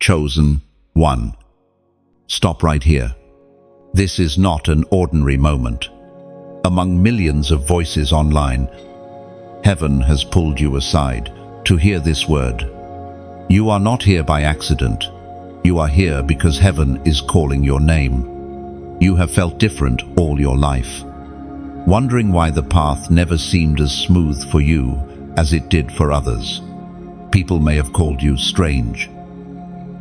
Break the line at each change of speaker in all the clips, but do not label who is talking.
Chosen one. Stop right here. This is not an ordinary moment. Among millions of voices online, heaven has pulled you aside to hear this word. You are not here by accident. You are here because heaven is calling your name. You have felt different all your life, wondering why the path never seemed as smooth for you as it did for others. People may have called you strange,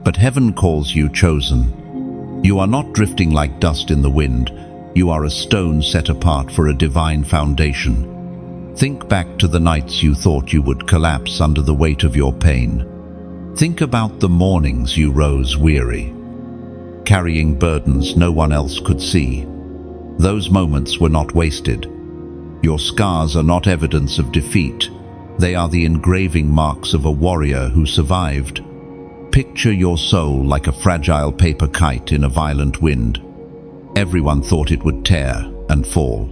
but heaven calls you chosen. You are not drifting like dust in the wind. You are a stone set apart for a divine foundation. Think back to the nights you thought you would collapse under the weight of your pain. Think about the mornings you rose weary, carrying burdens no one else could see. Those moments were not wasted. Your scars are not evidence of defeat. They are the engraving marks of a warrior who survived. Picture your soul like a fragile paper kite in a violent wind. Everyone thought it would tear and fall.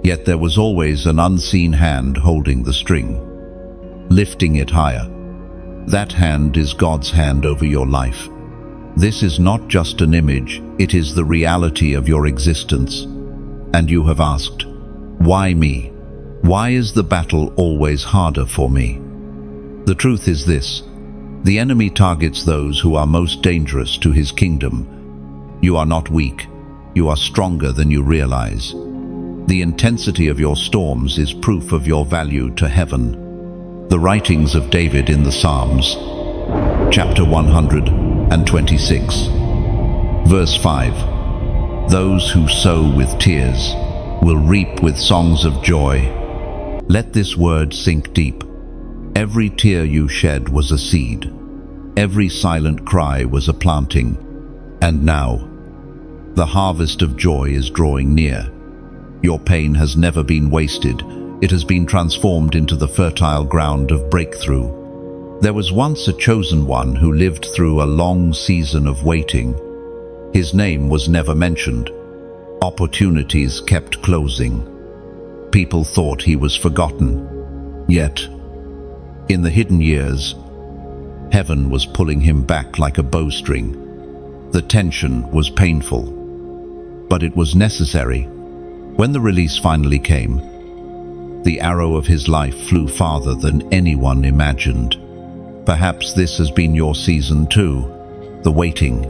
Yet there was always an unseen hand holding the string, lifting it higher. That hand is God's hand over your life. This is not just an image, it is the reality of your existence. And you have asked, why me? Why is the battle always harder for me? The truth is this: the enemy targets those who are most dangerous to his kingdom. You are not weak. You are stronger than you realize. The intensity of your storms is proof of your value to heaven. The writings of David in the Psalms, chapter 126, verse 5. Those who sow with tears will reap with songs of joy. Let this word sink deep. Every tear you shed was a seed. Every silent cry was a planting. And now, the harvest of joy is drawing near. Your pain has never been wasted. It has been transformed into the fertile ground of breakthrough. There was once a chosen one who lived through a long season of waiting. His name was never mentioned. Opportunities kept closing. People thought he was forgotten. Yet, in the hidden years, heaven was pulling him back like a bowstring. The tension was painful, but it was necessary. When the release finally came, the arrow of his life flew farther than anyone imagined. Perhaps this has been your season too. The waiting,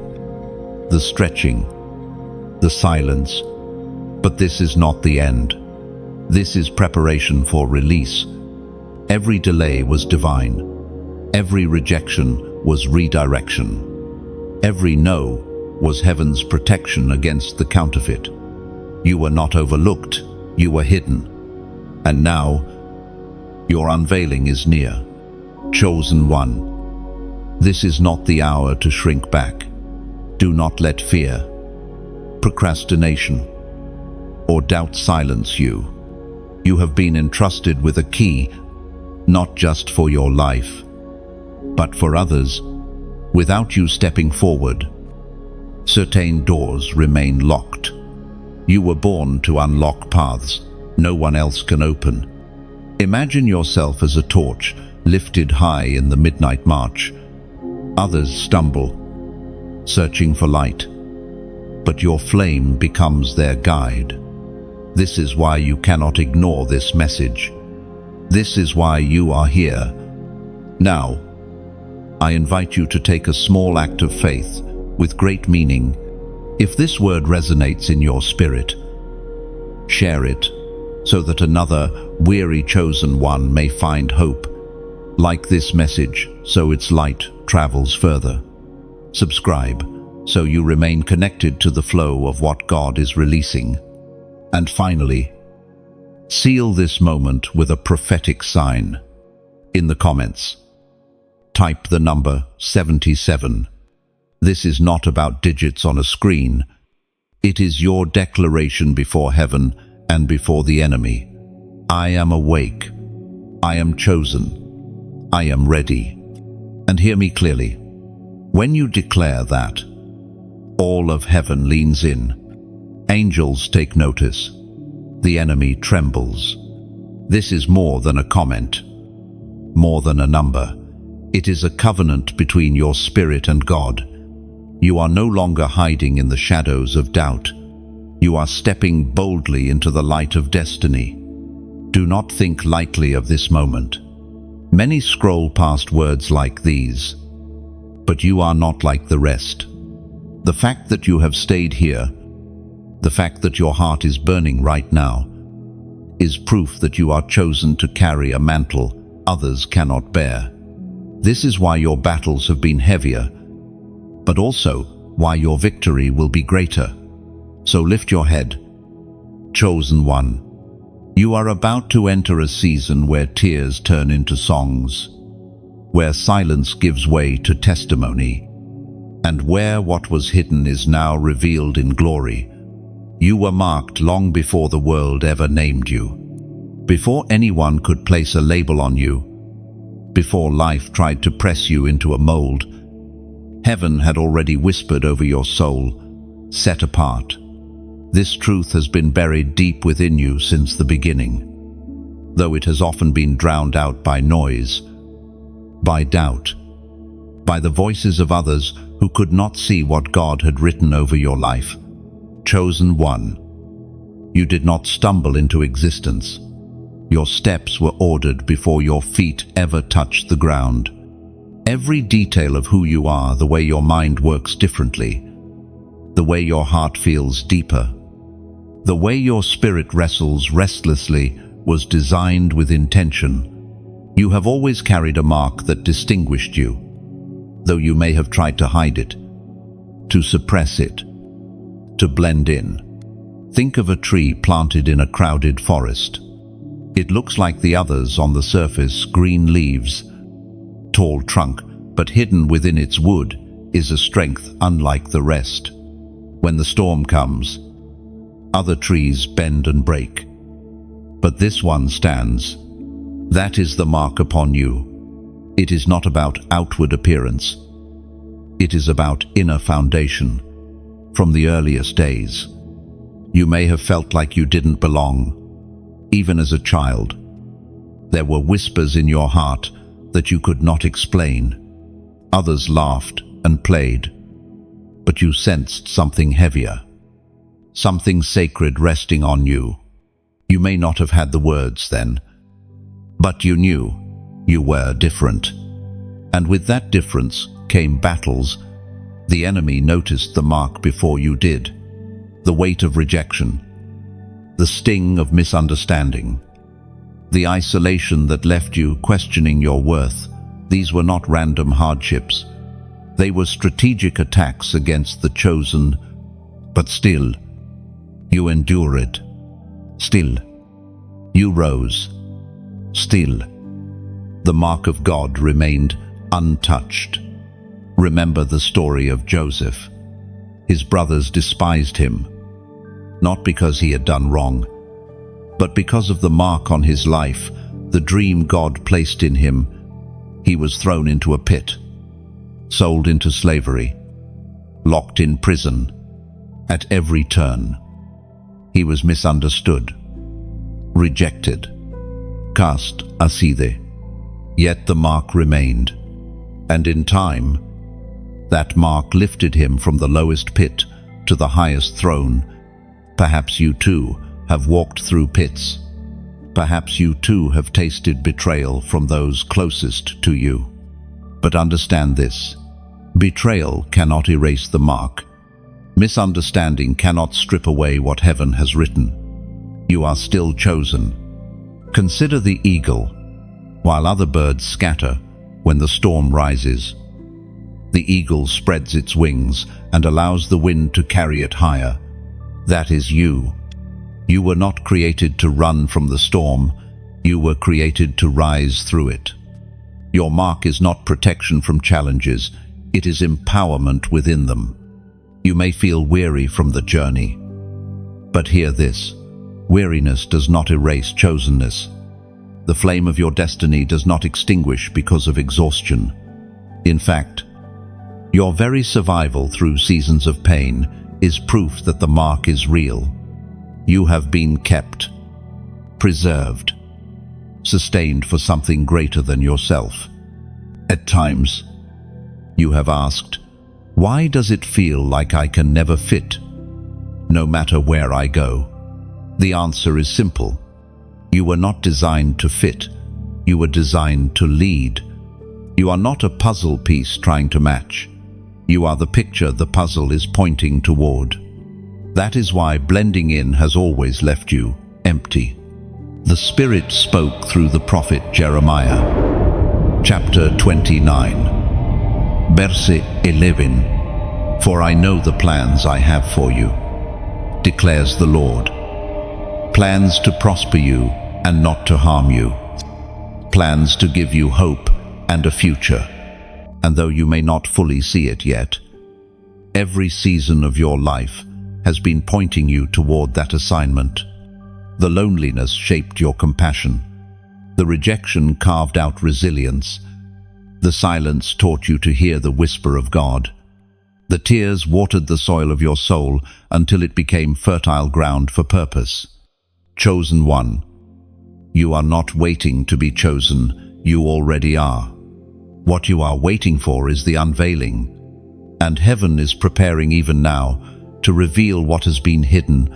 the stretching, the silence. But this is not the end. This is preparation for release. Every delay was divine. Every rejection was redirection. Every no was heaven's protection against the counterfeit. You were not overlooked, you were hidden. And now, your unveiling is near. Chosen one. This is not the hour to shrink back. Do not let fear, procrastination, or doubt silence you. You have been entrusted with a key, not just for your life, but for others. Without you stepping forward, certain doors remain locked. You were born to unlock paths no one else can open. Imagine yourself as a torch lifted high in the midnight march. Others stumble, searching for light, but your flame becomes their guide. This is why you cannot ignore this message. This is why you are here. Now, I invite you to take a small act of faith with great meaning. If this word resonates in your spirit, share it so that another weary chosen one may find hope. Like this message so its light travels further. Subscribe so you remain connected to the flow of what God is releasing. And finally, seal this moment with a prophetic sign. In the comments, type the number 77. This is not about digits on a screen. It is your declaration before heaven and before the enemy. I am awake. I am chosen. I am ready. And hear me clearly. When you declare that, all of heaven leans in. Angels take notice. The enemy trembles. This is more than a comment, more than a number. It is a covenant between your spirit and God. You are no longer hiding in the shadows of doubt. You are stepping boldly into the light of destiny. Do not think lightly of this moment. Many scroll past words like these, but you are not like the rest. The fact that you have stayed here, the fact that your heart is burning right now, is proof that you are chosen to carry a mantle others cannot bear. This is why your battles have been heavier, but also why your victory will be greater. So lift your head, chosen one. You are about to enter a season where tears turn into songs, where silence gives way to testimony, and where what was hidden is now revealed in glory. You were marked long before the world ever named you, before anyone could place a label on you, before life tried to press you into a mold. Heaven had already whispered over your soul, set apart. This truth has been buried deep within you since the beginning, though it has often been drowned out by noise, by doubt, by the voices of others who could not see what God had written over your life. Chosen one, you did not stumble into existence. Your steps were ordered before your feet ever touched the ground. Every detail of who you are, the way your mind works differently, the way your heart feels deeper, the way your spirit wrestles restlessly, was designed with intention. You have always carried a mark that distinguished you, though you may have tried to hide it, to suppress it, to blend in. Think of a tree planted in a crowded forest. It looks like the others on the surface: green leaves, tall trunk, but hidden within its wood is a strength unlike the rest. When the storm comes, other trees bend and break, but this one stands. That is the mark upon you. It is not about outward appearance. It is about inner foundation. From the earliest days, you may have felt like you didn't belong. Even as a child, there were whispers in your heart that you could not explain. Others laughed and played, but you sensed something heavier, something sacred resting on you. You may not have had the words then, but you knew you were different. And with that difference came battles. The enemy noticed the mark before you did, the weight of rejection, the sting of misunderstanding, the isolation that left you questioning your worth. These were not random hardships. They were strategic attacks against the chosen, but still, you endured. Still, you rose. Still, the mark of God remained untouched. Remember the story of Joseph. His brothers despised him, not because he had done wrong, but because of the mark on his life, the dream God placed in him. He was thrown into a pit, sold into slavery, locked in prison. At every turn, he was misunderstood, rejected, cast aside. Yet the mark remained, and in time, that mark lifted him from the lowest pit to the highest throne. Perhaps you too have walked through pits. Perhaps you too have tasted betrayal from those closest to you. But understand this: betrayal cannot erase the mark. Misunderstanding cannot strip away what heaven has written. You are still chosen. Consider the eagle. While other birds scatter when the storm rises, the eagle spreads its wings and allows the wind to carry it higher. That is you. You were not created to run from the storm. You were created to rise through it. Your mark is not protection from challenges. It is empowerment within them. You may feel weary from the journey, but hear this: weariness does not erase chosenness. The flame of your destiny does not extinguish because of exhaustion. In fact, your very survival through seasons of pain is proof that the mark is real. You have been kept, preserved, sustained for something greater than yourself. At times, you have asked, why does it feel like I can never fit, no matter where I go? The answer is simple. You were not designed to fit. You were designed to lead. You are not a puzzle piece trying to match. You are the picture the puzzle is pointing toward. That is why blending in has always left you empty. The Spirit spoke through the prophet Jeremiah. Chapter 29, verse 11. For I know the plans I have for you, declares the Lord. Plans to prosper you and not to harm you. Plans to give you hope and a future. And though you may not fully see it yet, every season of your life has been pointing you toward that assignment. The loneliness shaped your compassion. The rejection carved out resilience. The silence taught you to hear the whisper of God. The tears watered the soil of your soul until it became fertile ground for purpose. Chosen one. You are not waiting to be chosen, you already are. What you are waiting for is the unveiling, and heaven is preparing even now to reveal what has been hidden,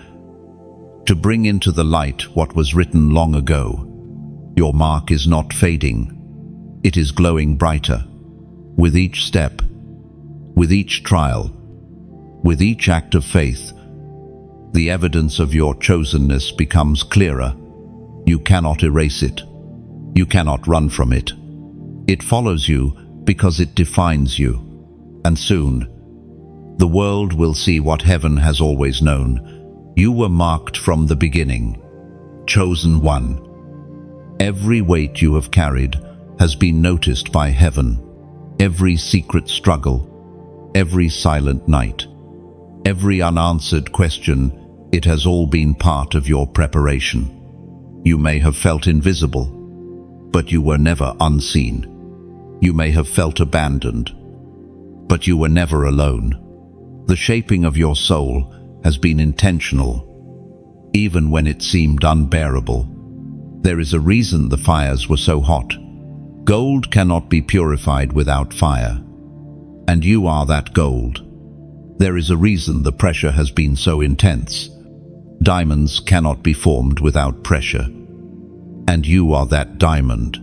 to bring into the light what was written long ago. Your mark is not fading, it is glowing brighter. With each step, with each trial, with each act of faith, the evidence of your chosenness becomes clearer. You cannot erase it. You cannot run from it. It follows you because it defines you. And soon, the world will see what heaven has always known. You were marked from the beginning. Chosen one. Every weight you have carried has been noticed by heaven. Every secret struggle, every silent night, every unanswered question, it has all been part of your preparation. You may have felt invisible, but you were never unseen. You may have felt abandoned, but you were never alone. The shaping of your soul has been intentional, even when it seemed unbearable. There is a reason the fires were so hot. Gold cannot be purified without fire, and you are that gold. There is a reason the pressure has been so intense. Diamonds cannot be formed without pressure, and you are that diamond.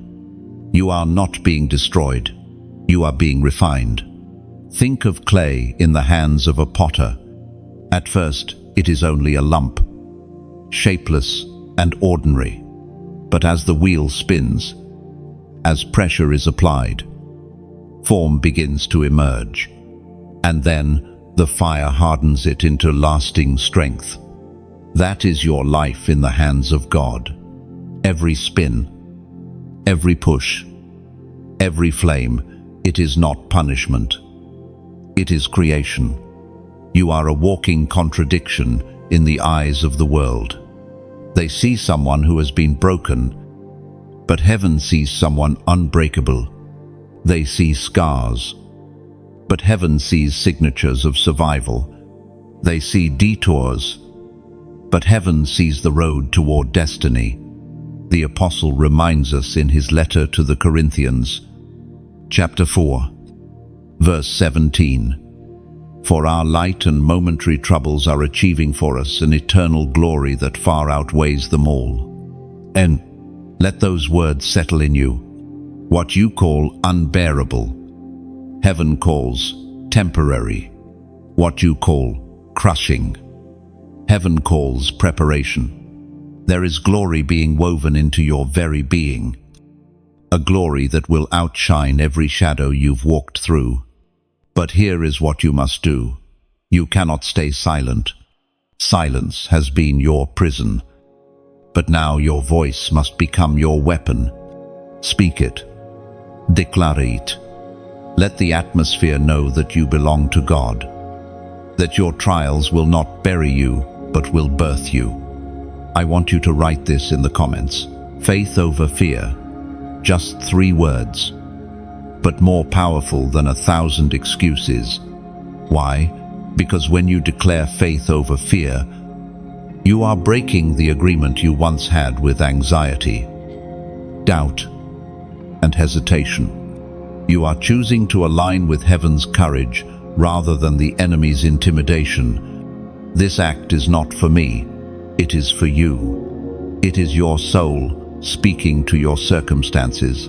You are not being destroyed, you are being refined. Think of clay in the hands of a potter. At first, it is only a lump, shapeless and ordinary. But as the wheel spins, as pressure is applied, form begins to emerge, and then the fire hardens it into lasting strength. That is your life in the hands of God. Every spin, every push, every flame, it is not punishment. It is creation. You are a walking contradiction in the eyes of the world. They see someone who has been broken, but heaven sees someone unbreakable. They see scars, but heaven sees signatures of survival. They see detours, but heaven sees the road toward destiny. The apostle reminds us in his letter to the Corinthians, chapter 4, verse 17. For our light and momentary troubles are achieving for us an eternal glory that far outweighs them all. And let those words settle in you. What you call unbearable, heaven calls temporary. What you call crushing, heaven calls preparation. There is glory being woven into your very being, a glory that will outshine every shadow you've walked through. But here is what you must do. You cannot stay silent. Silence has been your prison. But now your voice must become your weapon. Speak it. Declare it. Let the atmosphere know that you belong to God. That your trials will not bury you, but will birth you. I want you to write this in the comments. Faith over fear. Just 3 words. But more powerful than 1,000 excuses. Why? Because when you declare faith over fear, you are breaking the agreement you once had with anxiety, doubt, and hesitation. You are choosing to align with heaven's courage rather than the enemy's intimidation. This act is not for me, it is for you. It is your soul speaking to your circumstances,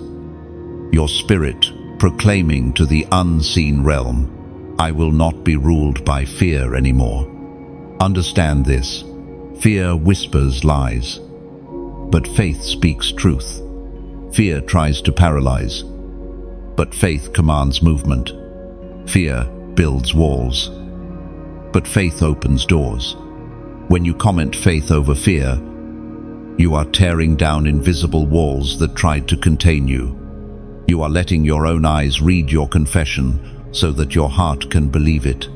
your spirit proclaiming to the unseen realm, I will not be ruled by fear anymore. Understand this. Fear whispers lies, but faith speaks truth. Fear tries to paralyze, but faith commands movement. Fear builds walls, but faith opens doors. When you comment faith over fear, you are tearing down invisible walls that tried to contain you. You are letting your own eyes read your confession so that your heart can believe it.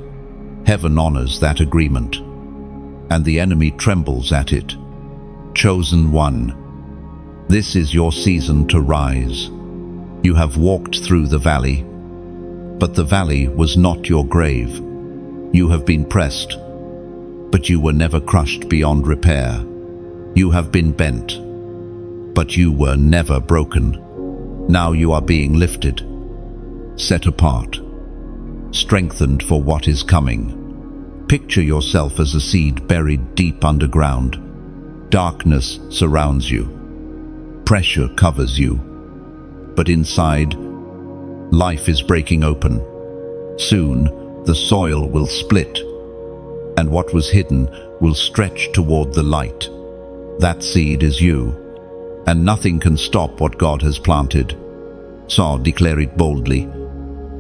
Heaven honors that agreement, and the enemy trembles at it. Chosen one, this is your season to rise. You have walked through the valley, but the valley was not your grave. You have been pressed, but you were never crushed beyond repair. You have been bent, but you were never broken. Now you are being lifted, set apart, strengthened for what is coming. Picture yourself as a seed buried deep underground. Darkness surrounds you. Pressure covers you. But inside, life is breaking open. Soon, the soil will split, and what was hidden will stretch toward the light. That seed is you, and nothing can stop what God has planted. So declare it boldly.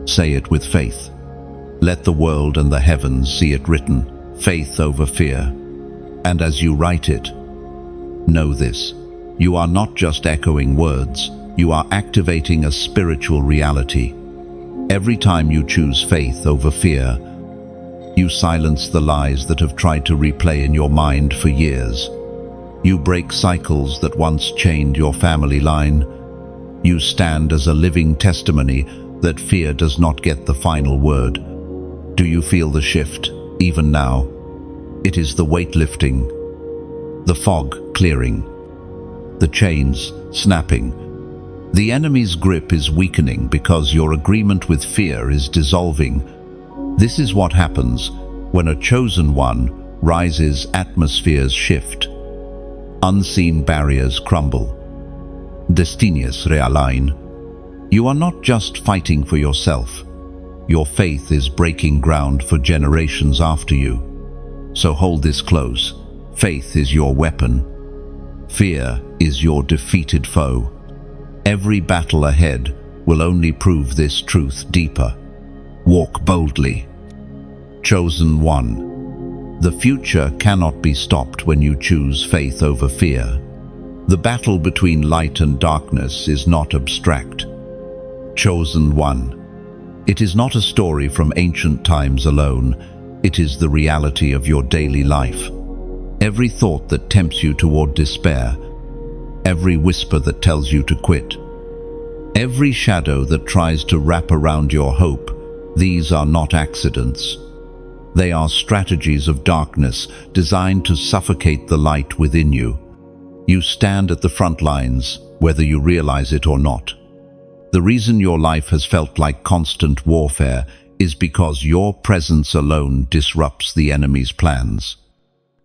Say it with faith. Let the world and the heavens see it written, faith over fear. And as you write it, know this: you are not just echoing words, you are activating a spiritual reality. Every time you choose faith over fear, you silence the lies that have tried to replay in your mind for years. You break cycles that once chained your family line. You stand as a living testimony that fear does not get the final word. Do you feel the shift, even now? It is the weight lifting, the fog clearing, the chains snapping. The enemy's grip is weakening because your agreement with fear is dissolving. This is what happens when a chosen one rises. Atmospheres shift. Unseen barriers crumble. Destinies realign. You are not just fighting for yourself. Your faith is breaking ground for generations after you. So hold this close. Faith is your weapon. Fear is your defeated foe. Every battle ahead will only prove this truth deeper. Walk boldly. Chosen one. The future cannot be stopped when you choose faith over fear. The battle between light and darkness is not abstract. Chosen one. It is not a story from ancient times alone. It is the reality of your daily life. Every thought that tempts you toward despair, every whisper that tells you to quit, every shadow that tries to wrap around your hope, these are not accidents. They are strategies of darkness designed to suffocate the light within you. You stand at the front lines, whether you realize it or not. The reason your life has felt like constant warfare is because your presence alone disrupts the enemy's plans.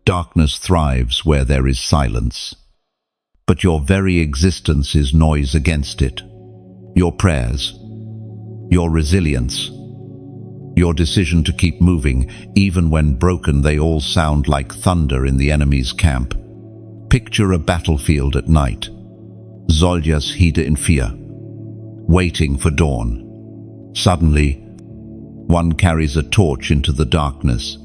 Darkness thrives where there is silence. But your very existence is noise against it. Your prayers, your resilience, your decision to keep moving, even when broken, they all sound like thunder in the enemy's camp. Picture a battlefield at night. Soldiers hide in fear, waiting for dawn. Suddenly, one carries a torch into the darkness.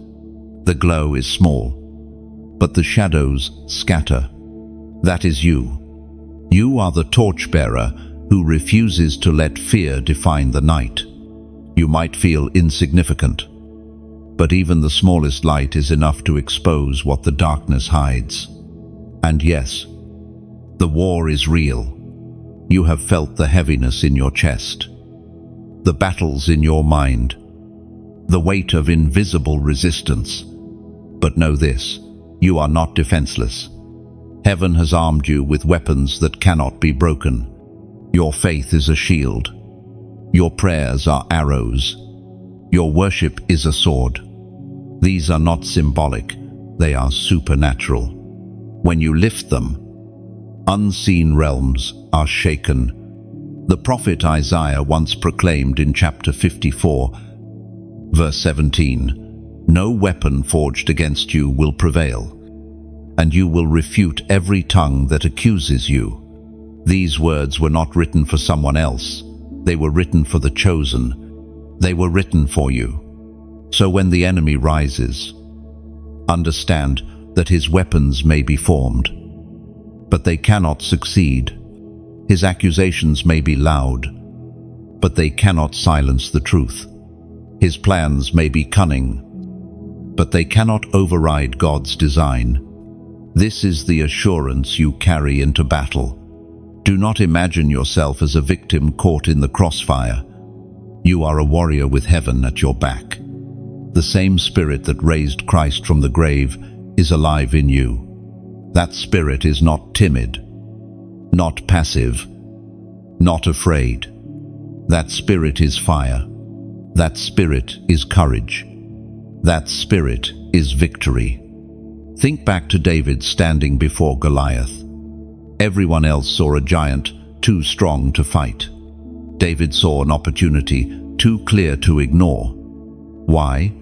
The glow is small, but the shadows scatter. That is you. You are the torchbearer who refuses to let fear define the night. You might feel insignificant, but even the smallest light is enough to expose what the darkness hides. And yes, the war is real. You have felt the heaviness in your chest, the battles in your mind, the weight of invisible resistance. But know this, you are not defenseless. Heaven has armed you with weapons that cannot be broken. Your faith is a shield. Your prayers are arrows. Your worship is a sword. These are not symbolic, they are supernatural. When you lift them, unseen realms are shaken. The prophet Isaiah once proclaimed in chapter 54, verse 17, "No weapon forged against you will prevail, and you will refute every tongue that accuses you." These words were not written for someone else. They were written for the chosen. They were written for you. So when the enemy rises, understand that his weapons may be formed, but they cannot succeed. His accusations may be loud, but they cannot silence the truth. His plans may be cunning, but they cannot override God's design. This is the assurance you carry into battle. Do not imagine yourself as a victim caught in the crossfire. You are a warrior with heaven at your back. The same Spirit that raised Christ from the grave is alive in you. That Spirit is not timid, not passive, not afraid. That Spirit is fire. That Spirit is courage. That Spirit is victory. Think back to David standing before Goliath. Everyone else saw a giant too strong to fight. David saw an opportunity too clear to ignore. Why?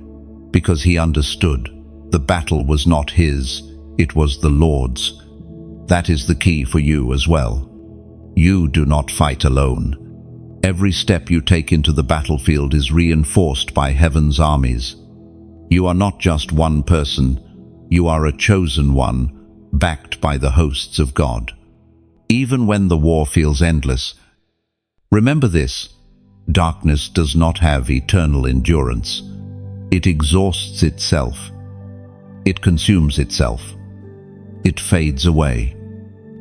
Because he understood the battle was not his, it was the Lord's. That is the key for you as well. You do not fight alone. Every step you take into the battlefield is reinforced by heaven's armies. You are not just one person, you are a chosen one, backed by the hosts of God. Even when the war feels endless, remember this: darkness does not have eternal endurance. It exhausts itself. It consumes itself. It fades away.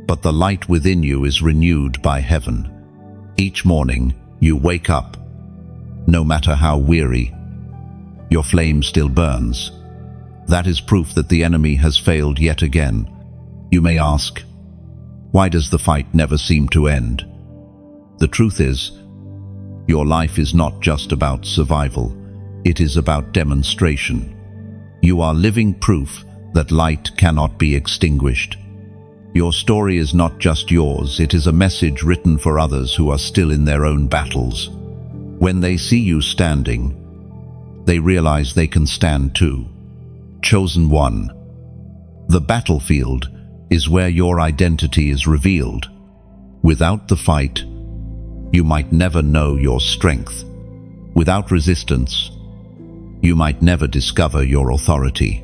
But the light within you is renewed by heaven. Each morning you wake up. No matter how weary, your flame still burns. That is proof that the enemy has failed yet again. You may ask, why does the fight never seem to end? The truth is, your life is not just about survival. It is about demonstration. You are living proof that light cannot be extinguished. Your story is not just yours, it is a message written for others who are still in their own battles. When they see you standing, they realize they can stand too. Chosen one. The battlefield is where your identity is revealed. Without the fight, you might never know your strength. Without resistance, you might never discover your authority.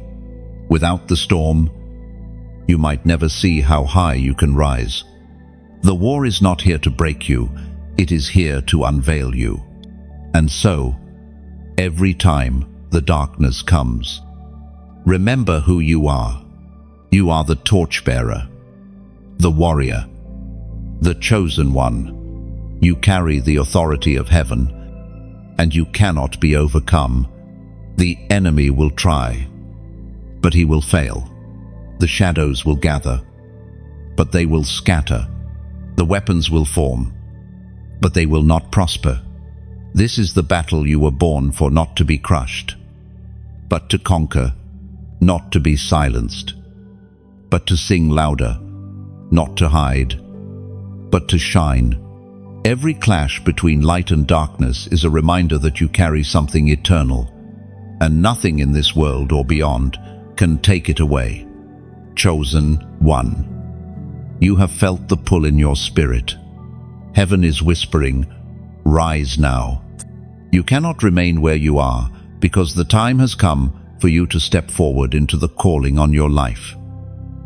Without the storm, you might never see how high you can rise. The war is not here to break you, it is here to unveil you. And so, every time the darkness comes, remember who you are. You are the torchbearer, the warrior, the chosen one. You carry the authority of heaven, and you cannot be overcome. The enemy will try, but he will fail. The shadows will gather, but they will scatter. The weapons will form, but they will not prosper. This is the battle you were born for, not to be crushed, but to conquer, not to be silenced, but to sing louder, not to hide, but to shine. Every clash between light and darkness is a reminder that you carry something eternal, and nothing in this world or beyond can take it away. Chosen one. You have felt the pull in your spirit. Heaven is whispering, rise now. You cannot remain where you are, because the time has come for you to step forward into the calling on your life.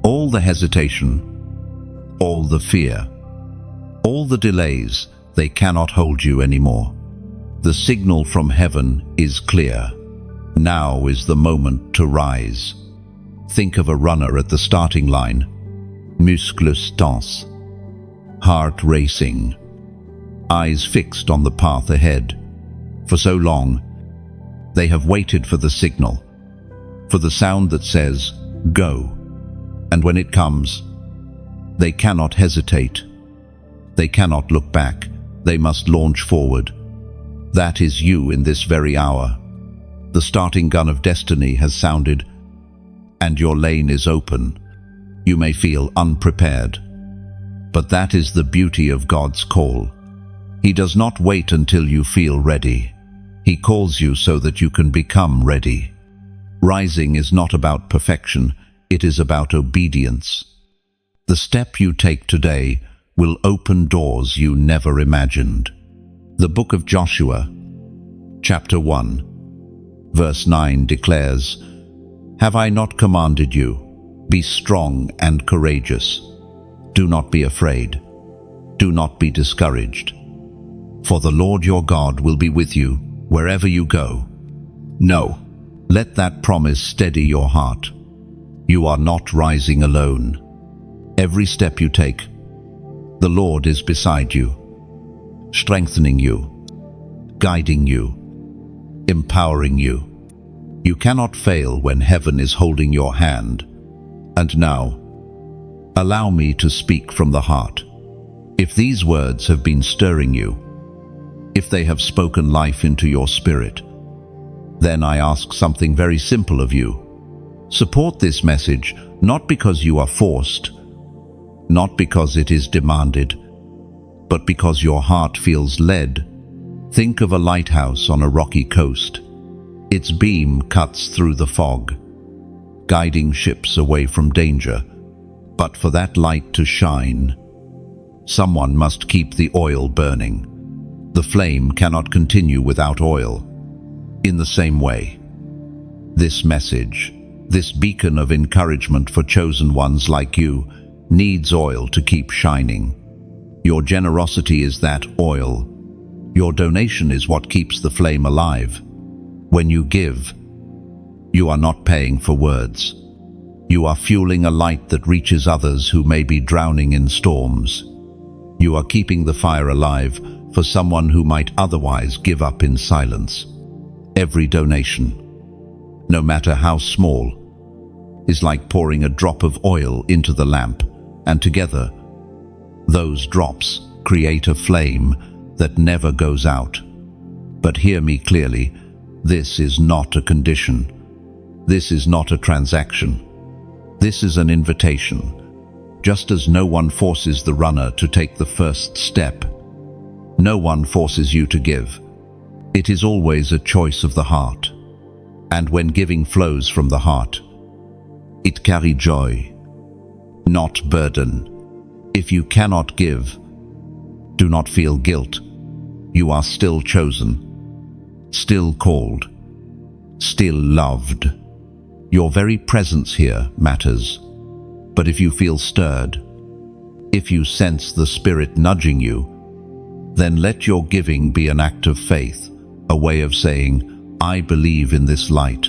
All the hesitation, all the fear, all the delays, they cannot hold you anymore. The signal from heaven is clear. Now is the moment to rise. Think of a runner at the starting line. Muscles tense, heart racing, eyes fixed on the path ahead. For so long, they have waited for the signal, for the sound that says, go. And when it comes, they cannot hesitate. They cannot look back. They must launch forward. That is you in this very hour. The starting gun of destiny has sounded, and your lane is open. You may feel unprepared, but that is the beauty of God's call. He does not wait until you feel ready. He calls you so that you can become ready. Rising is not about perfection, it is about obedience. The step you take today will open doors you never imagined. The book of Joshua, chapter 1, verse 9 declares, "Have I not commanded you? Be strong and courageous. Do not be afraid. Do not be discouraged. For the Lord your God will be with you wherever you go." No, let that promise steady your heart. You are not rising alone. Every step you take, the Lord is beside you, strengthening you, guiding you, empowering you. You cannot fail when heaven is holding your hand. And now, allow me to speak from the heart. If these words have been stirring you, if they have spoken life into your spirit, then I ask something very simple of you. Support this message, not because you are forced, not because it is demanded, but because your heart feels led. Think of a lighthouse on a rocky coast. Its beam cuts through the fog, guiding ships away from danger. But for that light to shine, someone must keep the oil burning. The flame cannot continue without oil. In the same way, this message, this beacon of encouragement for chosen ones like you, needs oil to keep shining. Your generosity is that oil. Your donation is what keeps the flame alive. When you give, you are not paying for words. You are fueling a light that reaches others who may be drowning in storms. You are keeping the fire alive for someone who might otherwise give up in silence. Every donation, no matter how small, is like pouring a drop of oil into the lamp, and together, those drops create a flame that never goes out. But hear me clearly, this is not a condition. This is not a transaction. This is an invitation. Just as no one forces the runner to take the first step, no one forces you to give. It is always a choice of the heart. And when giving flows from the heart, it carries joy, not burden. If you cannot give, do not feel guilt. You are still chosen, still called, still loved. Your very presence here matters. But if you feel stirred, if you sense the Spirit nudging you, then let your giving be an act of faith, a way of saying, "I believe in this light,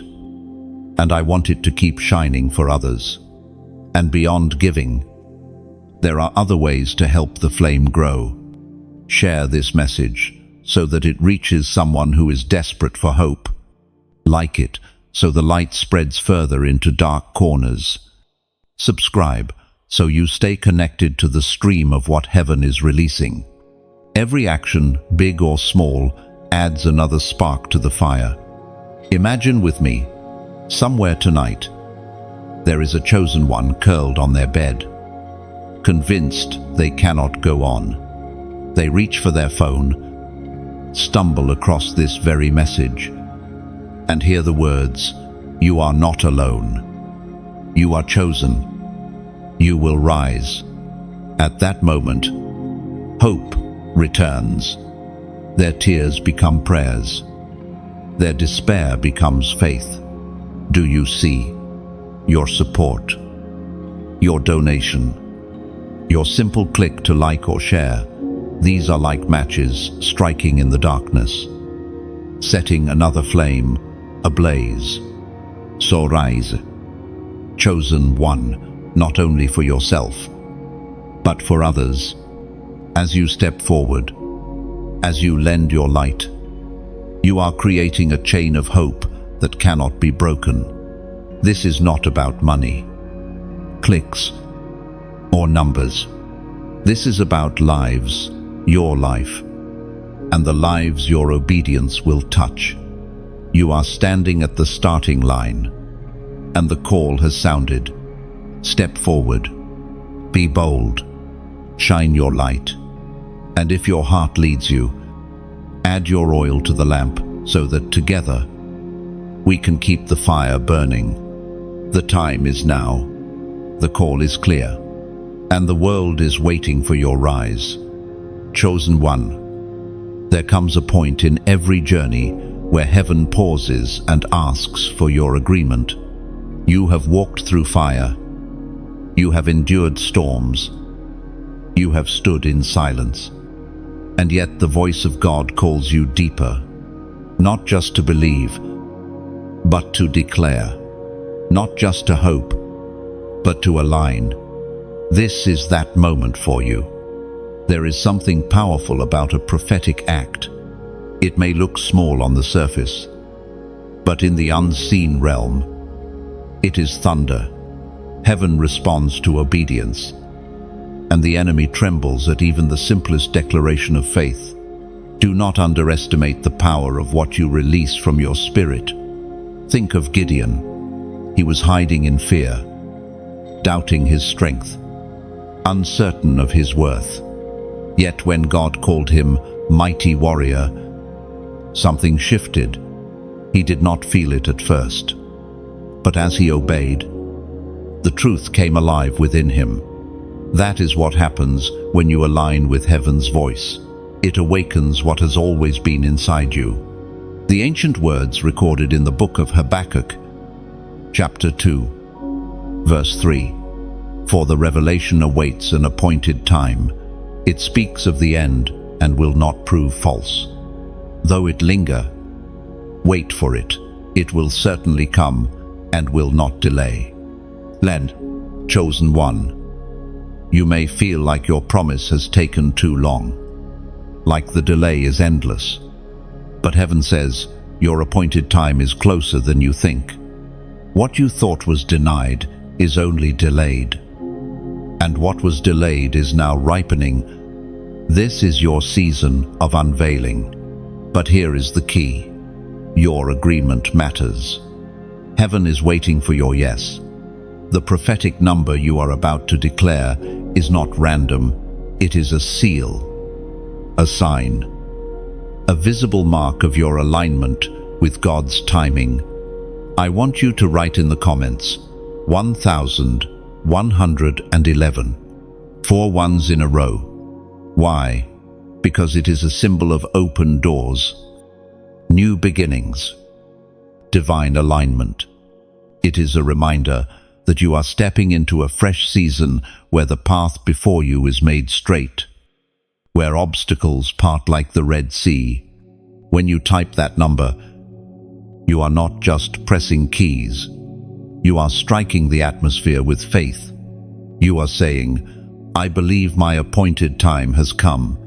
and I want it to keep shining for others." And beyond giving, there are other ways to help the flame grow. Share this message so that it reaches someone who is desperate for hope. Like it so the light spreads further into dark corners. Subscribe so you stay connected to the stream of what heaven is releasing. Every action, big or small, adds another spark to the fire. Imagine with me, somewhere tonight, there is a chosen one curled on their bed, convinced they cannot go on. They reach for their phone, stumble across this very message, and hear the words, "You are not alone. You are chosen. You will rise." At that moment, hope returns. Their tears become prayers. Their despair becomes faith. Do you see? Your support, your donation, your simple click to like or share, these are like matches striking in the darkness, setting another flame ablaze. So rise, chosen one, not only for yourself, but for others. As you step forward, as you lend your light, you are creating a chain of hope that cannot be broken. This is not about money, clicks, or numbers. This is about lives, your life, and the lives your obedience will touch. You are standing at the starting line, and the call has sounded. Step forward. Be bold. Shine your light. And if your heart leads you, add your oil to the lamp so that together we can keep the fire burning. The time is now. The call is clear, and the world is waiting for your rise. Chosen one, there comes a point in every journey where heaven pauses and asks for your agreement. You have walked through fire. You have endured storms. You have stood in silence. And yet the voice of God calls you deeper, not just to believe, but to declare, not just to hope, but to align. This is that moment for you. There is something powerful about a prophetic act. It may look small on the surface, but in the unseen realm, it is thunder. Heaven responds to obedience, and the enemy trembles at even the simplest declaration of faith. Do not underestimate the power of what you release from your spirit. Think of Gideon. He was hiding in fear, doubting his strength, uncertain of his worth. Yet when God called him mighty warrior, something shifted. He did not feel it at first, but as he obeyed, the truth came alive within him. That is what happens when you align with heaven's voice. It awakens what has always been inside you. The ancient words recorded in the book of Habakkuk, chapter 2, verse 3. For the revelation awaits an appointed time. It speaks of the end and will not prove false. Though it linger, wait for it. It will certainly come and will not delay. Len, chosen one. You may feel like your promise has taken too long, like the delay is endless. But heaven says your appointed time is closer than you think. What you thought was denied is only delayed, and what was delayed is now ripening. This is your season of unveiling. But here is the key. Your agreement matters. Heaven is waiting for your yes. The prophetic number you are about to declare is not random. It is a seal, a sign, a visible mark of your alignment with God's timing. I want you to write in the comments 1111, 4 ones in a row. Why? Because it is a symbol of open doors, new beginnings, divine alignment. It is a reminder that you are stepping into a fresh season where the path before you is made straight, where obstacles part like the Red Sea. When you type that number, you are not just pressing keys. You are striking the atmosphere with faith. You are saying, I believe my appointed time has come.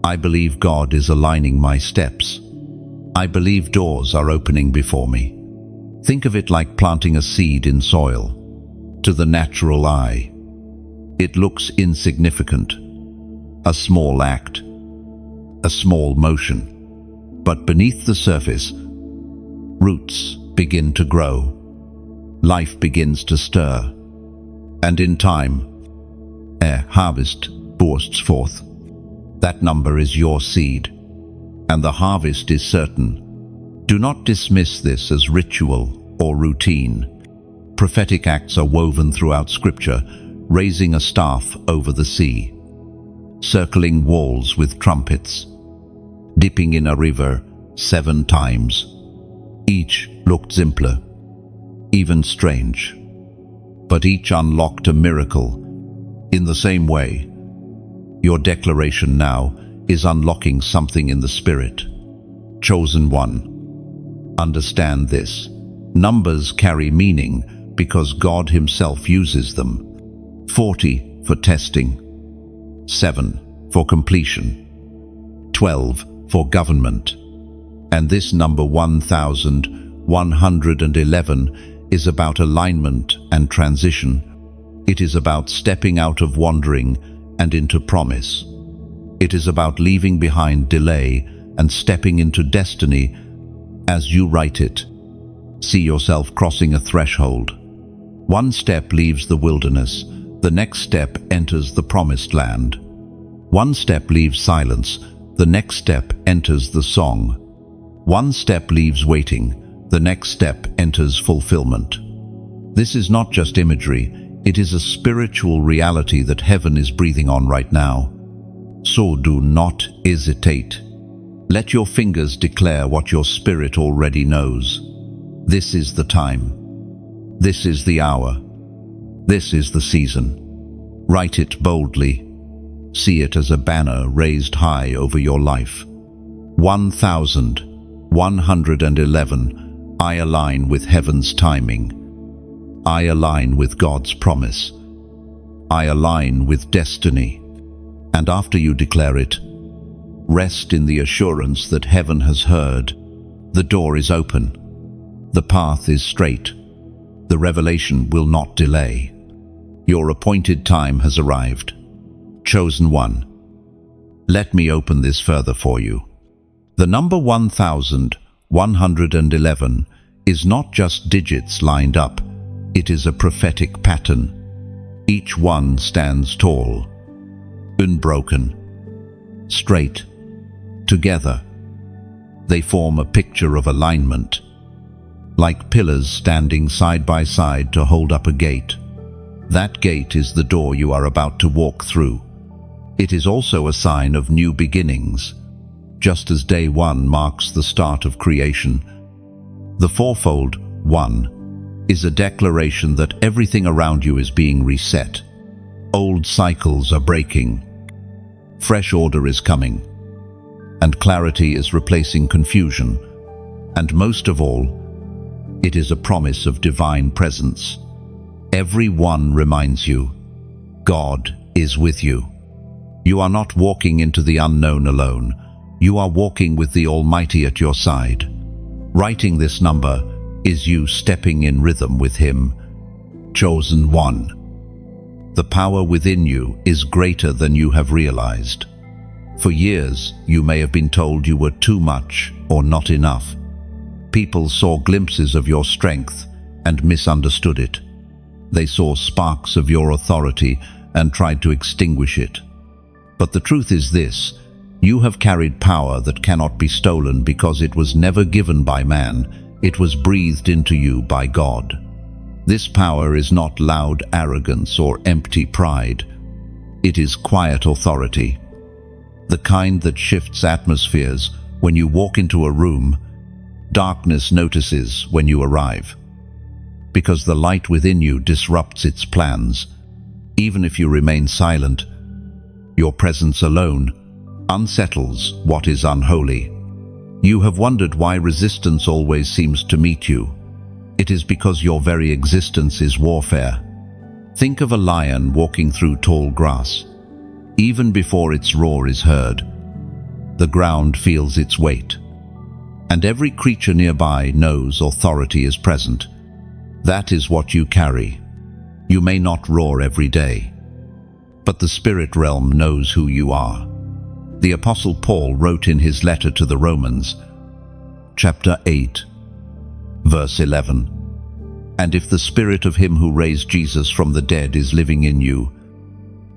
I believe God is aligning my steps. I believe doors are opening before me. Think of it like planting a seed in soil. To the natural eye, it looks insignificant, a small act, a small motion. But beneath the surface, roots begin to grow, life begins to stir, and in time, a harvest bursts forth. That number is your seed, and the harvest is certain. Do not dismiss this as ritual or routine. Prophetic acts are woven throughout Scripture, raising a staff over the sea, circling walls with trumpets, dipping in a river 7 times. Each looked simpler, even strange, but each unlocked a miracle. In the same way, your declaration now is unlocking something in the spirit. Chosen one, understand this. Numbers carry meaning because God Himself uses them. 40 for testing, 7 for completion, 12 for government. And this number 1111 is about alignment and transition. It is about stepping out of wandering and into promise. It is about leaving behind delay and stepping into destiny as you write it. See yourself crossing a threshold. One step leaves the wilderness, the next step enters the promised land. One step leaves silence, the next step enters the song. One step leaves waiting, the next step enters fulfillment. This is not just imagery, it is a spiritual reality that heaven is breathing on right now. So do not hesitate. Let your fingers declare what your spirit already knows. This is the time. This is the hour. This is the season. Write it boldly. See it as a banner raised high over your life. 1111. I align with heaven's timing. I align with God's promise. I align with destiny. And after you declare it, rest in the assurance that heaven has heard. The door is open. The path is straight. The revelation will not delay. Your appointed time has arrived. Chosen one. Let me open this further for you. The number 1111 is not just digits lined up. It is a prophetic pattern. Each one stands tall, unbroken, straight, together. They form a picture of alignment, like pillars standing side by side to hold up a gate. That gate is the door you are about to walk through. It is also a sign of new beginnings, just as day one marks the start of creation. The fourfold one is a declaration that everything around you is being reset. Old cycles are breaking. Fresh order is coming. And clarity is replacing confusion. And most of all, it is a promise of divine presence. Every one reminds you, God is with you. You are not walking into the unknown alone. You are walking with the Almighty at your side. Writing this number is you stepping in rhythm with Him. Chosen one. The power within you is greater than you have realized. For years, you may have been told you were too much or not enough. People saw glimpses of your strength and misunderstood it. They saw sparks of your authority and tried to extinguish it. But the truth is this: you have carried power that cannot be stolen because it was never given by man. It was breathed into you by God. This power is not loud arrogance or empty pride. It is quiet authority. The kind that shifts atmospheres. When you walk into a room, darkness notices when you arrive, because the light within you disrupts its plans. Even if you remain silent, your presence alone unsettles what is unholy. You have wondered why resistance always seems to meet you. It is because your very existence is warfare. Think of a lion walking through tall grass. Even before its roar is heard, the ground feels its weight. And every creature nearby knows authority is present. That is what you carry. You may not roar every day, but the spirit realm knows who you are. The Apostle Paul wrote in his letter to the Romans, chapter 8, verse 11, "And if the spirit of him who raised Jesus from the dead is living in you,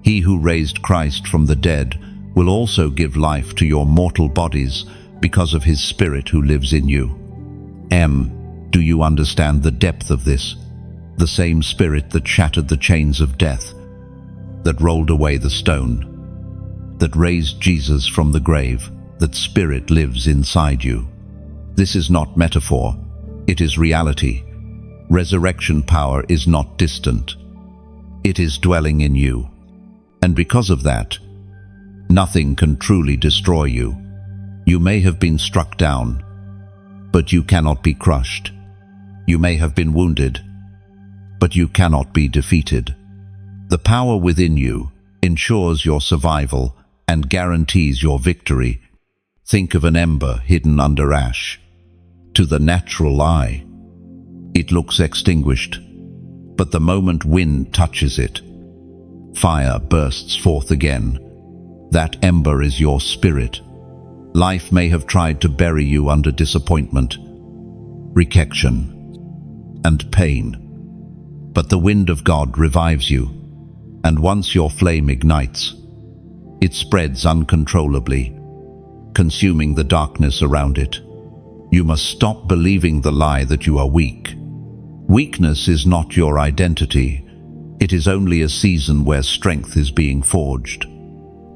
he who raised Christ from the dead will also give life to your mortal bodies because of his Spirit who lives in you." Do you understand the depth of this? The same Spirit that shattered the chains of death, that rolled away the stone, that raised Jesus from the grave, that Spirit lives inside you. This is not metaphor, it is reality. Resurrection power is not distant. It is dwelling in you. And because of that, nothing can truly destroy you. You may have been struck down, but you cannot be crushed. You may have been wounded, but you cannot be defeated. The power within you ensures your survival and guarantees your victory. Think of an ember hidden under ash. To the natural eye, it looks extinguished, but the moment wind touches it, fire bursts forth again. That ember is your spirit. Life may have tried to bury you under disappointment, rejection, and pain. But the wind of God revives you, and once your flame ignites, it spreads uncontrollably, consuming the darkness around it. You must stop believing the lie that you are weak. Weakness is not your identity. It is only a season where strength is being forged.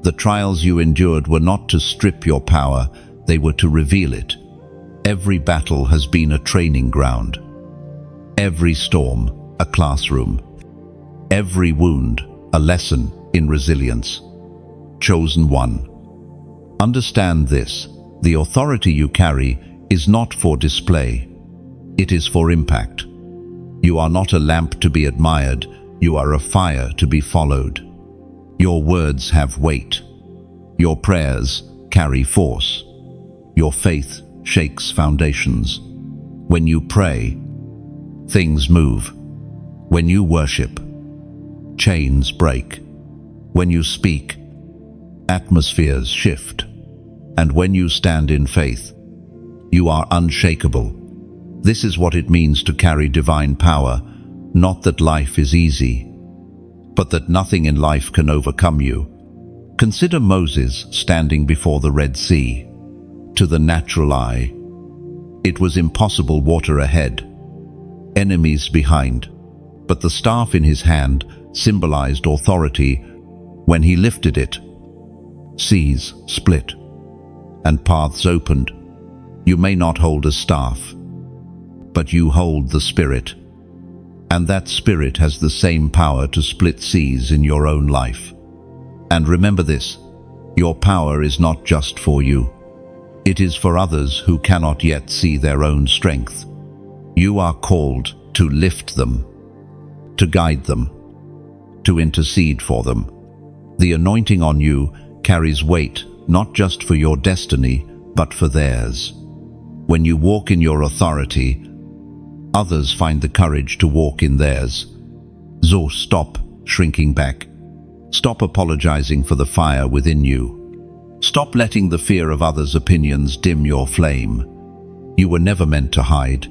The trials you endured were not to strip your power, they were to reveal it. Every battle has been a training ground. Every storm, a classroom. Every wound, a lesson in resilience. Chosen one. Understand this: the authority you carry is not for display. It is for impact. You are not a lamp to be admired, you are a fire to be followed. Your words have weight. Your prayers carry force. Your faith shakes foundations. When you pray, things move. When you worship, chains break. When you speak, atmospheres shift. And when you stand in faith, you are unshakable. This is what it means to carry divine power, not that life is easy, but that nothing in life can overcome you. Consider Moses standing before the Red Sea. To the natural eye, it was impossible water ahead, enemies behind, but the staff in his hand symbolized authority. When he lifted it, seas split and paths opened. You may not hold a staff, but you hold the Spirit, and that Spirit has the same power to split seas in your own life. And remember this: your power is not just for you. It is for others who cannot yet see their own strength. You are called to lift them, to guide them, to intercede for them. The anointing on you carries weight, not just for your destiny, but for theirs. When you walk in your authority, others find the courage to walk in theirs. So stop shrinking back. Stop apologizing for the fire within you. Stop letting the fear of others' opinions dim your flame. You were never meant to hide.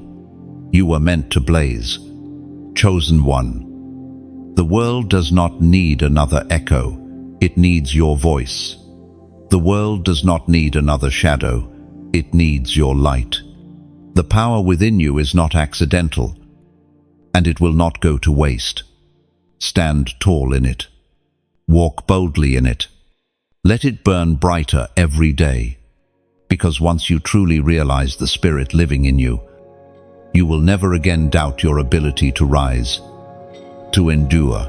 You were meant to blaze. Chosen one. The world does not need another echo. It needs your voice. The world does not need another shadow. It needs your light. The power within you is not accidental, and it will not go to waste. Stand tall in it. Walk boldly in it. Let it burn brighter every day, because once you truly realize the Spirit living in you, you will never again doubt your ability to rise, to endure,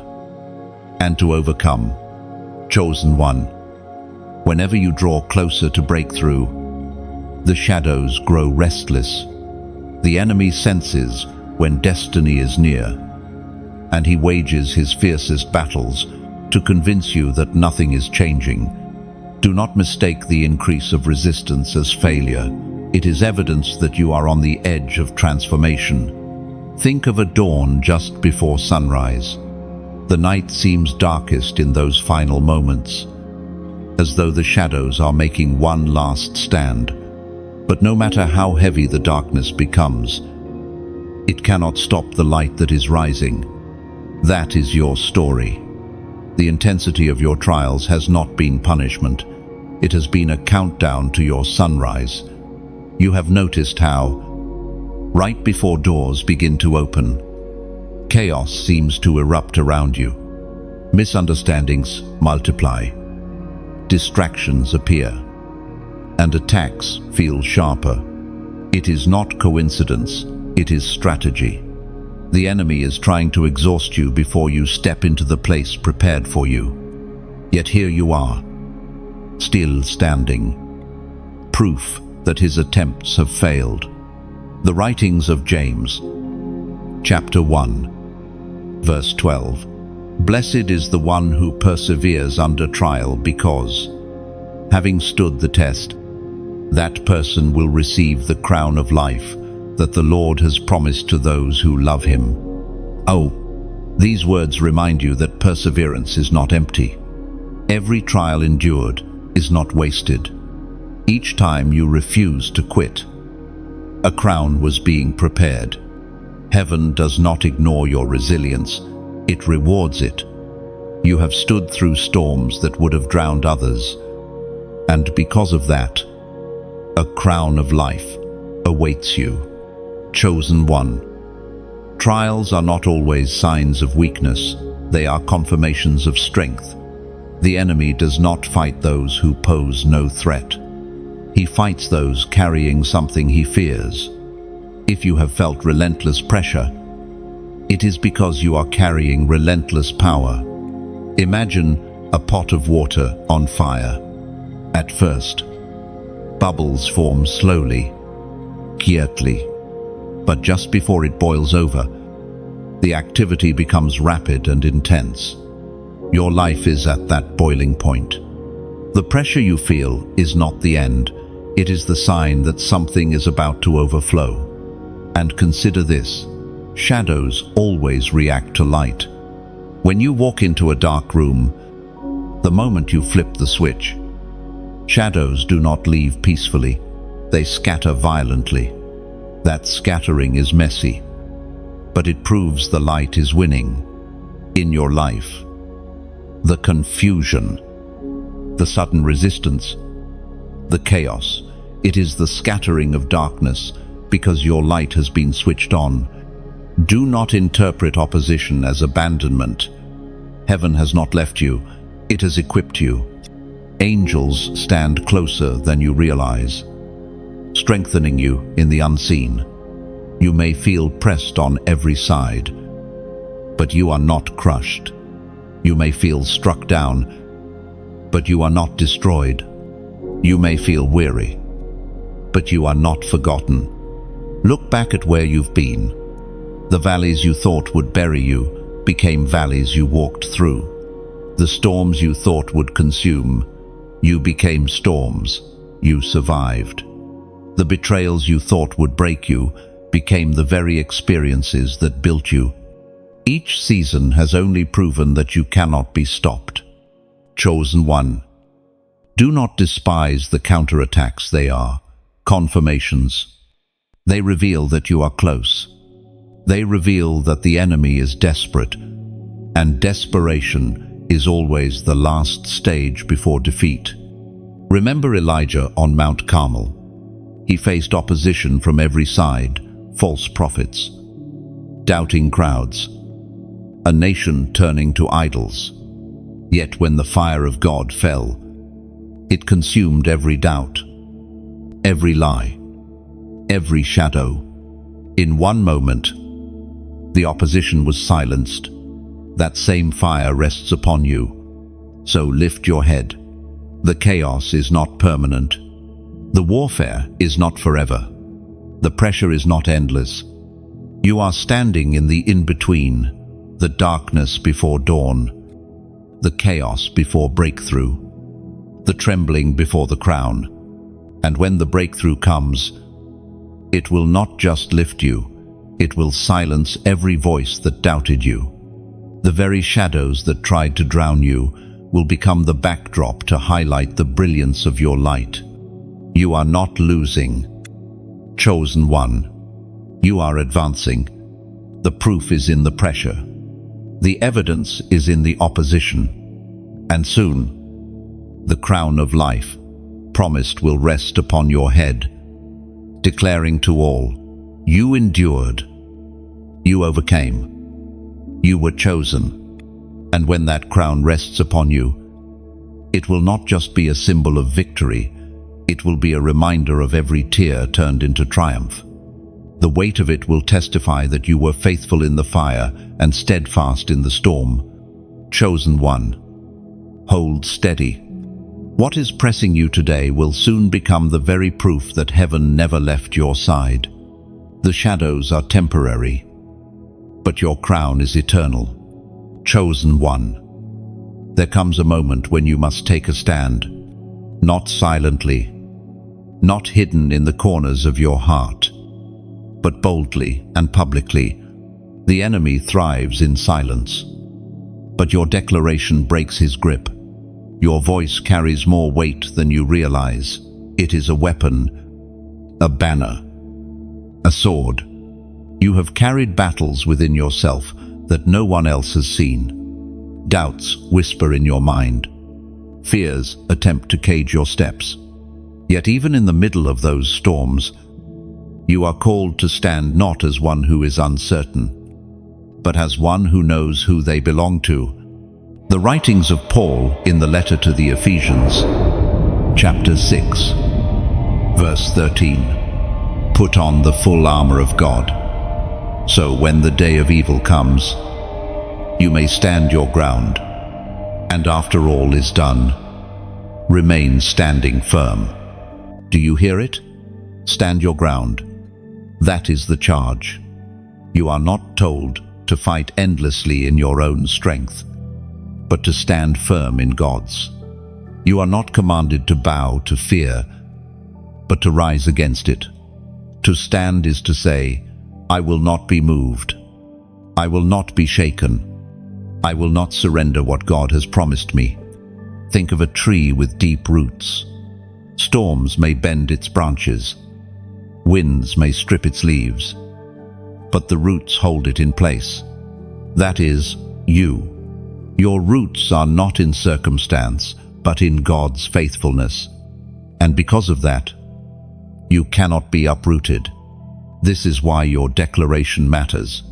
and to overcome. Chosen one. Whenever you draw closer to breakthrough, the shadows grow restless. The enemy senses when destiny is near, and he wages his fiercest battles to convince you that nothing is changing. Do not mistake the increase of resistance as failure. It is evidence that you are on the edge of transformation. Think of a dawn just before sunrise. The night seems darkest in those final moments, as though the shadows are making one last stand. But no matter how heavy the darkness becomes, it cannot stop the light that is rising. That is your story. The intensity of your trials has not been punishment. It has been a countdown to your sunrise. You have noticed how, right before doors begin to open, chaos seems to erupt around you. Misunderstandings multiply. Distractions appear, and attacks feel sharper. It is not coincidence, it is strategy. The enemy is trying to exhaust you before you step into the place prepared for you. Yet here you are, still standing, proof that his attempts have failed. The writings of James, chapter 1, verse 12. Blessed is the one who perseveres under trial, because, having stood the test, that person will receive the crown of life that the Lord has promised to those who love him. Oh, these words remind you that perseverance is not empty. Every trial endured is not wasted. Each time you refused to quit, a crown was being prepared. Heaven does not ignore your resilience, it rewards it. You have stood through storms that would have drowned others, and because of that, a crown of life awaits you. Chosen one. Trials are not always signs of weakness, they are confirmations of strength. The enemy does not fight those who pose no threat. He fights those carrying something he fears. If you have felt relentless pressure, it is because you are carrying relentless power. Imagine a pot of water on fire. At first, bubbles form slowly, quietly, but just before it boils over, the activity becomes rapid and intense. Your life is at that boiling point. The pressure you feel is not the end, it is the sign that something is about to overflow. And consider this, shadows always react to light. When you walk into a dark room, the moment you flip the switch, shadows do not leave peacefully, they scatter violently. That scattering is messy, but it proves the light is winning. In your life, the confusion, the sudden resistance, the chaos, it is the scattering of darkness because your light has been switched on. Do not interpret opposition as abandonment. Heaven has not left you, it has equipped you. Angels stand closer than you realize, strengthening you in the unseen. You may feel pressed on every side, but you are not crushed. You may feel struck down, but you are not destroyed. You may feel weary, but you are not forgotten. Look back at where you've been. The valleys you thought would bury you became valleys you walked through. The storms you thought would consume, you became storms. You survived. The betrayals you thought would break you became the very experiences that built you. Each season has only proven that you cannot be stopped. Chosen one. Do not despise the counterattacks. They are confirmations. They reveal that you are close. They reveal that the enemy is desperate, and desperation is always the last stage before defeat. Remember Elijah on Mount Carmel. He faced opposition from every side, false prophets, doubting crowds, a nation turning to idols. Yet when the fire of God fell, it consumed every doubt, every lie, every shadow. In one moment, the opposition was silenced. That same fire rests upon you. So lift your head. The chaos is not permanent. The warfare is not forever. The pressure is not endless. You are standing in the in-between, the darkness before dawn, the chaos before breakthrough, the trembling before the crown. And when the breakthrough comes, it will not just lift you, it will silence every voice that doubted you. The very shadows that tried to drown you will become the backdrop to highlight the brilliance of your light. You are not losing. Chosen one. You are advancing. The proof is in the pressure. The evidence is in the opposition. And soon, the crown of life promised will rest upon your head, declaring to all, you endured, you overcame, you were chosen. And when that crown rests upon you, it will not just be a symbol of victory, it will be a reminder of every tear turned into triumph. The weight of it will testify that you were faithful in the fire and steadfast in the storm. Chosen one. Hold steady. What is pressing you today will soon become the very proof that heaven never left your side. The shadows are temporary, but your crown is eternal. Chosen one. There comes a moment when you must take a stand, not silently, not hidden in the corners of your heart, but boldly and publicly. The enemy thrives in silence, but your declaration breaks his grip. Your voice carries more weight than you realize. It is a weapon, a banner, a sword. You have carried battles within yourself that no one else has seen. Doubts whisper in your mind. Fears attempt to cage your steps. Yet even in the middle of those storms, you are called to stand not as one who is uncertain, but as one who knows who they belong to. The writings of Paul in the letter to the Ephesians, chapter 6, verse 13. Put on the full armor of God, so when the day of evil comes, you may stand your ground, and after all is done, remain standing firm. Do you hear it? Stand your ground. That is the charge. You are not told to fight endlessly in your own strength, but to stand firm in God's. You are not commanded to bow to fear, but to rise against it. To stand is to say, I will not be moved. I will not be shaken. I will not surrender what God has promised me. Think of a tree with deep roots. Storms may bend its branches. Winds may strip its leaves. But the roots hold it in place. That is, you. Your roots are not in circumstance, but in God's faithfulness. And because of that, you cannot be uprooted. This is why your declaration matters.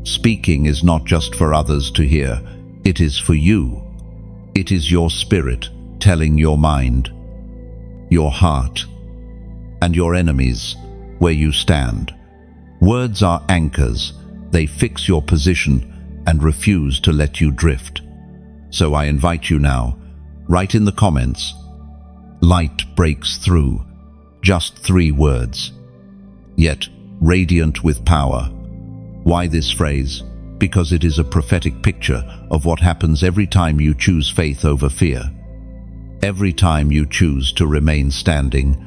Speaking is not just for others to hear, it is for you. It is your spirit telling your mind, your heart, and your enemies where you stand. Words are anchors. They fix your position and refuse to let you drift. So I invite you now, write in the comments, light breaks through. Just 3 words, yet radiant with power. Why this phrase? Because it is a prophetic picture of what happens every time you choose faith over fear. Every time you choose to remain standing,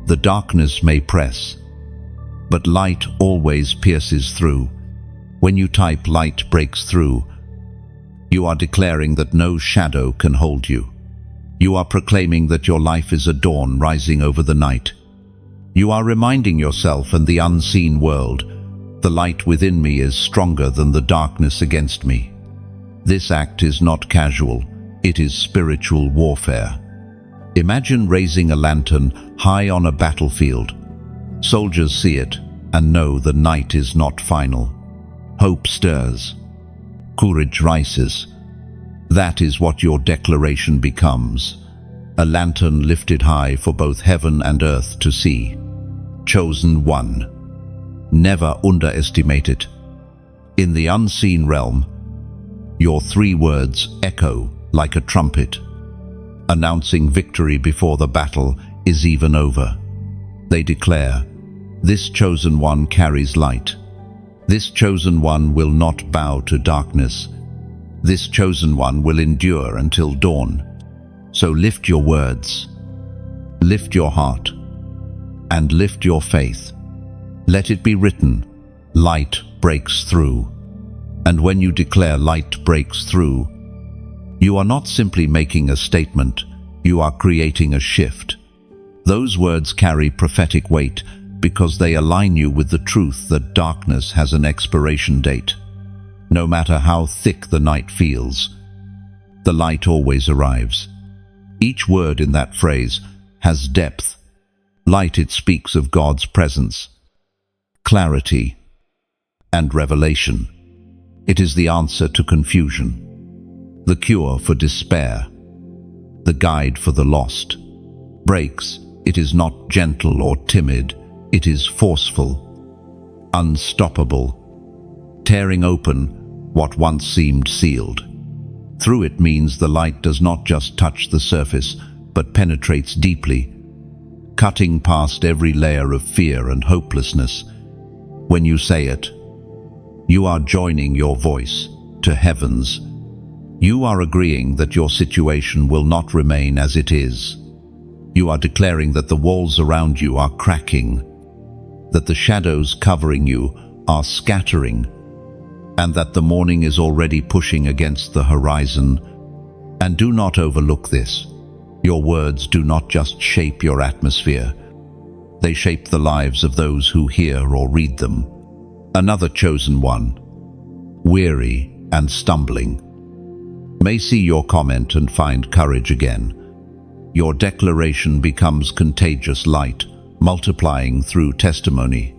the darkness may press, but light always pierces through. When you type light breaks through, you are declaring that no shadow can hold you. You are proclaiming that your life is a dawn rising over the night. You are reminding yourself and the unseen world, the light within me is stronger than the darkness against me. This act is not casual, it is spiritual warfare. Imagine raising a lantern high on a battlefield. Soldiers see it and know the night is not final. Hope stirs. Courage rises. That is what your declaration becomes. A lantern lifted high for both heaven and earth to see. Chosen one. Never underestimate it. In the unseen realm, your 3 words echo like a trumpet, announcing victory before the battle is even over. They declare, this chosen one carries light. This chosen one will not bow to darkness. This chosen one will endure until dawn. So lift your words, lift your heart, and lift your faith. Let it be written, light breaks through. And when you declare light breaks through, you are not simply making a statement, you are creating a shift. Those words carry prophetic weight because they align you with the truth that darkness has an expiration date. No matter how thick the night feels, the light always arrives. Each word in that phrase has depth. Light, it speaks of God's presence, clarity, and revelation. It is the answer to confusion, the cure for despair, the guide for the lost. Breaks, it is not gentle or timid, it is forceful, unstoppable, tearing open what once seemed sealed. Through it means the light does not just touch the surface, but penetrates deeply, cutting past every layer of fear and hopelessness. When you say it, you are joining your voice to heaven's. You are agreeing that your situation will not remain as it is. You are declaring that the walls around you are cracking, that the shadows covering you are scattering, and that the morning is already pushing against the horizon. And do not overlook this. Your words do not just shape your atmosphere, they shape the lives of those who hear or read them. Another chosen one, weary and stumbling, may see your comment and find courage again. Your declaration becomes contagious light, multiplying through testimony.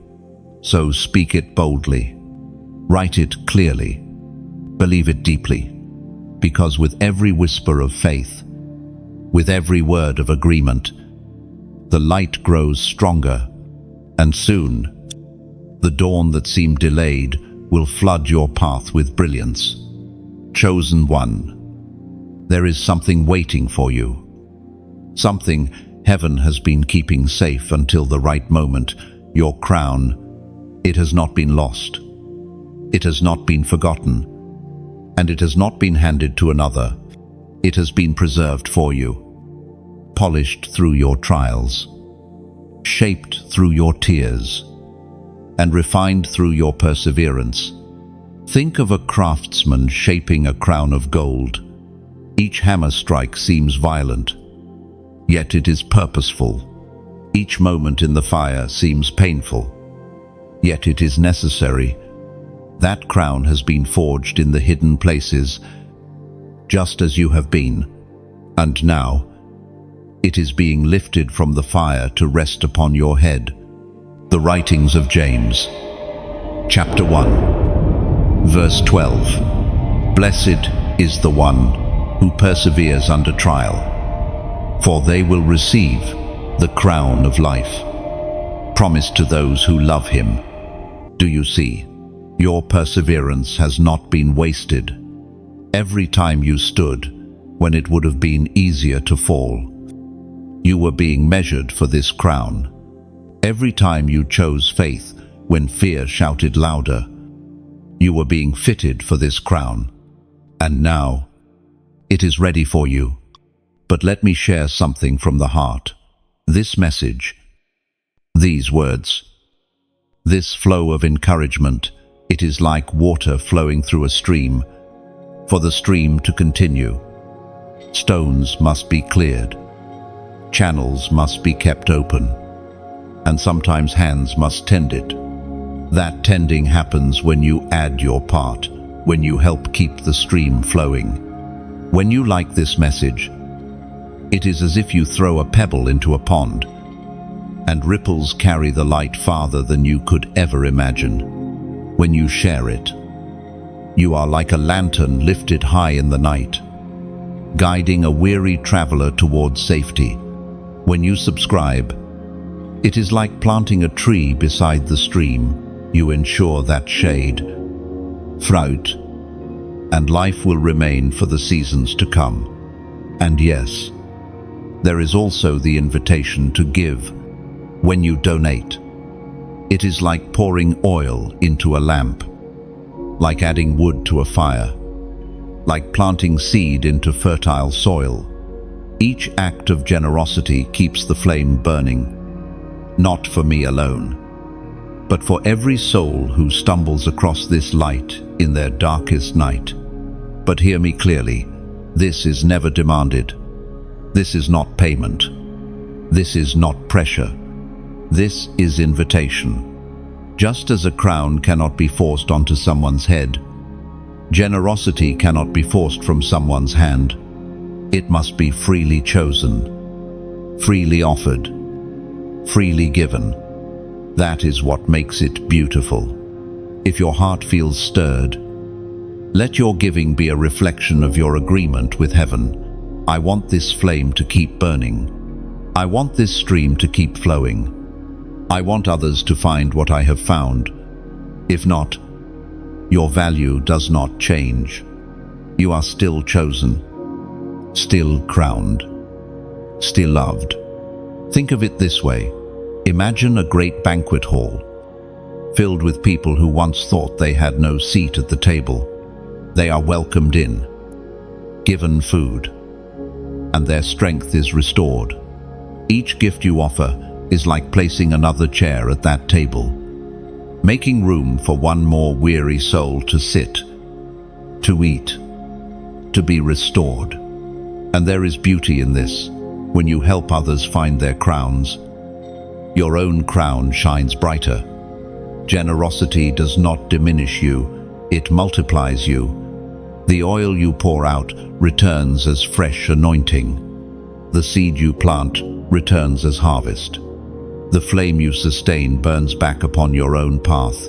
So speak it boldly, write it clearly, believe it deeply, because with every whisper of faith, with every word of agreement, the light grows stronger, and soon, the dawn that seemed delayed will flood your path with brilliance. Chosen one, there is something waiting for you. Something heaven has been keeping safe until the right moment. Your crown, it has not been lost. It has not been forgotten. And it has not been handed to another. It has been preserved for you, polished through your trials, shaped through your tears, and refined through your perseverance. Think of a craftsman shaping a crown of gold. Each hammer strike seems violent, yet it is purposeful. Each moment in the fire seems painful, yet it is necessary. That crown has been forged in the hidden places, just as you have been, and now it is being lifted from the fire to rest upon your head. The writings of James, chapter 1, verse 12. Blessed is the one who perseveres under trial, for they will receive the crown of life, promised to those who love him. Do you see? Your perseverance has not been wasted. Every time you stood, when it would have been easier to fall, you were being measured for this crown. Every time you chose faith, when fear shouted louder, you were being fitted for this crown. And now, it is ready for you. But let me share something from the heart. This message, these words, this flow of encouragement, it is like water flowing through a stream. For the stream to continue, stones must be cleared, channels must be kept open, and sometimes hands must tend it. That tending happens when you add your part, when you help keep the stream flowing. When you like this message, it is as if you throw a pebble into a pond, and ripples carry the light farther than you could ever imagine. When you share it, you are like a lantern lifted high in the night, guiding a weary traveler towards safety. When you subscribe, it is like planting a tree beside the stream. You ensure that shade, fruit, and life will remain for the seasons to come. And yes, there is also the invitation to give. When you donate, it is like pouring oil into a lamp, like adding wood to a fire, like planting seed into fertile soil. Each act of generosity keeps the flame burning, not for me alone, but for every soul who stumbles across this light in their darkest night. But hear me clearly, this is never demanded. This is not payment. This is not pressure. This is invitation. Just as a crown cannot be forced onto someone's head, generosity cannot be forced from someone's hand. It must be freely chosen, freely offered, freely given. That is what makes it beautiful. If your heart feels stirred, let your giving be a reflection of your agreement with heaven. I want this flame to keep burning. I want this stream to keep flowing. I want others to find what I have found. If not, your value does not change. You are still chosen, still crowned, still loved. Think of it this way. Imagine a great banquet hall, filled with people who once thought they had no seat at the table. They are welcomed in, given food, and their strength is restored. Each gift you offer is like placing another chair at that table, making room for one more weary soul to sit, to eat, to be restored. And there is beauty in this. When you help others find their crowns, your own crown shines brighter. Generosity does not diminish you, it multiplies you. The oil you pour out returns as fresh anointing. The seed you plant returns as harvest. The flame you sustain burns back upon your own path.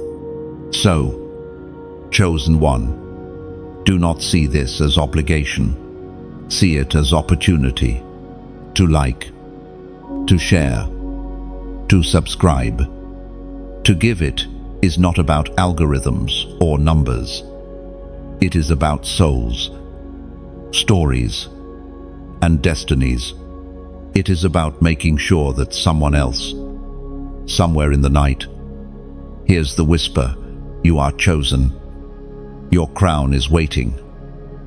So, chosen one, do not see this as obligation. See it as opportunity to like, to share, to subscribe. To give it is not about algorithms or numbers. It is about souls, stories, and destinies. It is about making sure that someone else, somewhere in the night, hears the whisper, "You are chosen. Your crown is waiting."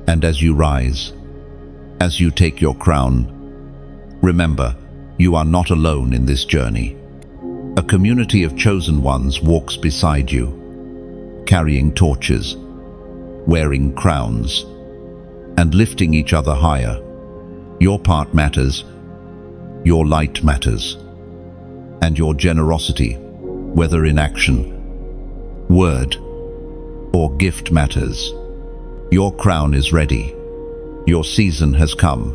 And as you rise, as you take your crown, remember, you are not alone in this journey. A community of chosen ones walks beside you, carrying torches, wearing crowns, and lifting each other higher. Your part matters, your light matters, and your generosity, whether in action, word, or gift, matters. Your crown is ready. Your season has come.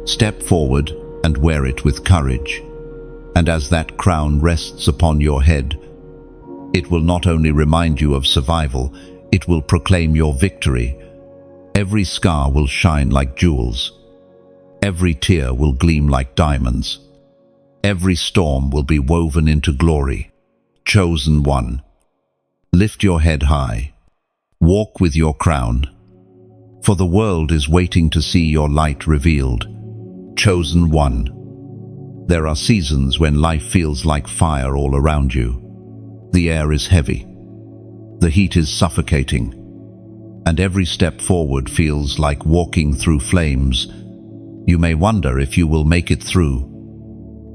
Step forward and wear it with courage. And as that crown rests upon your head, it will not only remind you of survival, it will proclaim your victory. Every scar will shine like jewels. Every tear will gleam like diamonds. Every storm will be woven into glory. Chosen one, lift your head high. Walk with your crown, for the world is waiting to see your light revealed. Chosen one, there are seasons when life feels like fire all around you. The air is heavy. The heat is suffocating, and every step forward feels like walking through flames. You may wonder if you will make it through,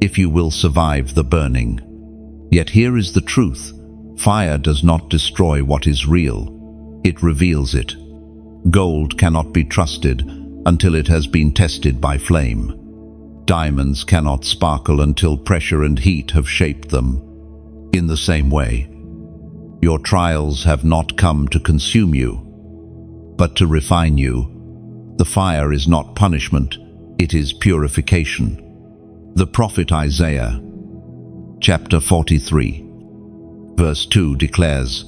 if you will survive the burning. Yet here is the truth. Fire does not destroy what is real. It reveals it. Gold cannot be trusted until it has been tested by flame. Diamonds cannot sparkle until pressure and heat have shaped them. In the same way, your trials have not come to consume you, but to refine you. The fire is not punishment, it is purification. The prophet Isaiah, chapter 43, verse 2 declares,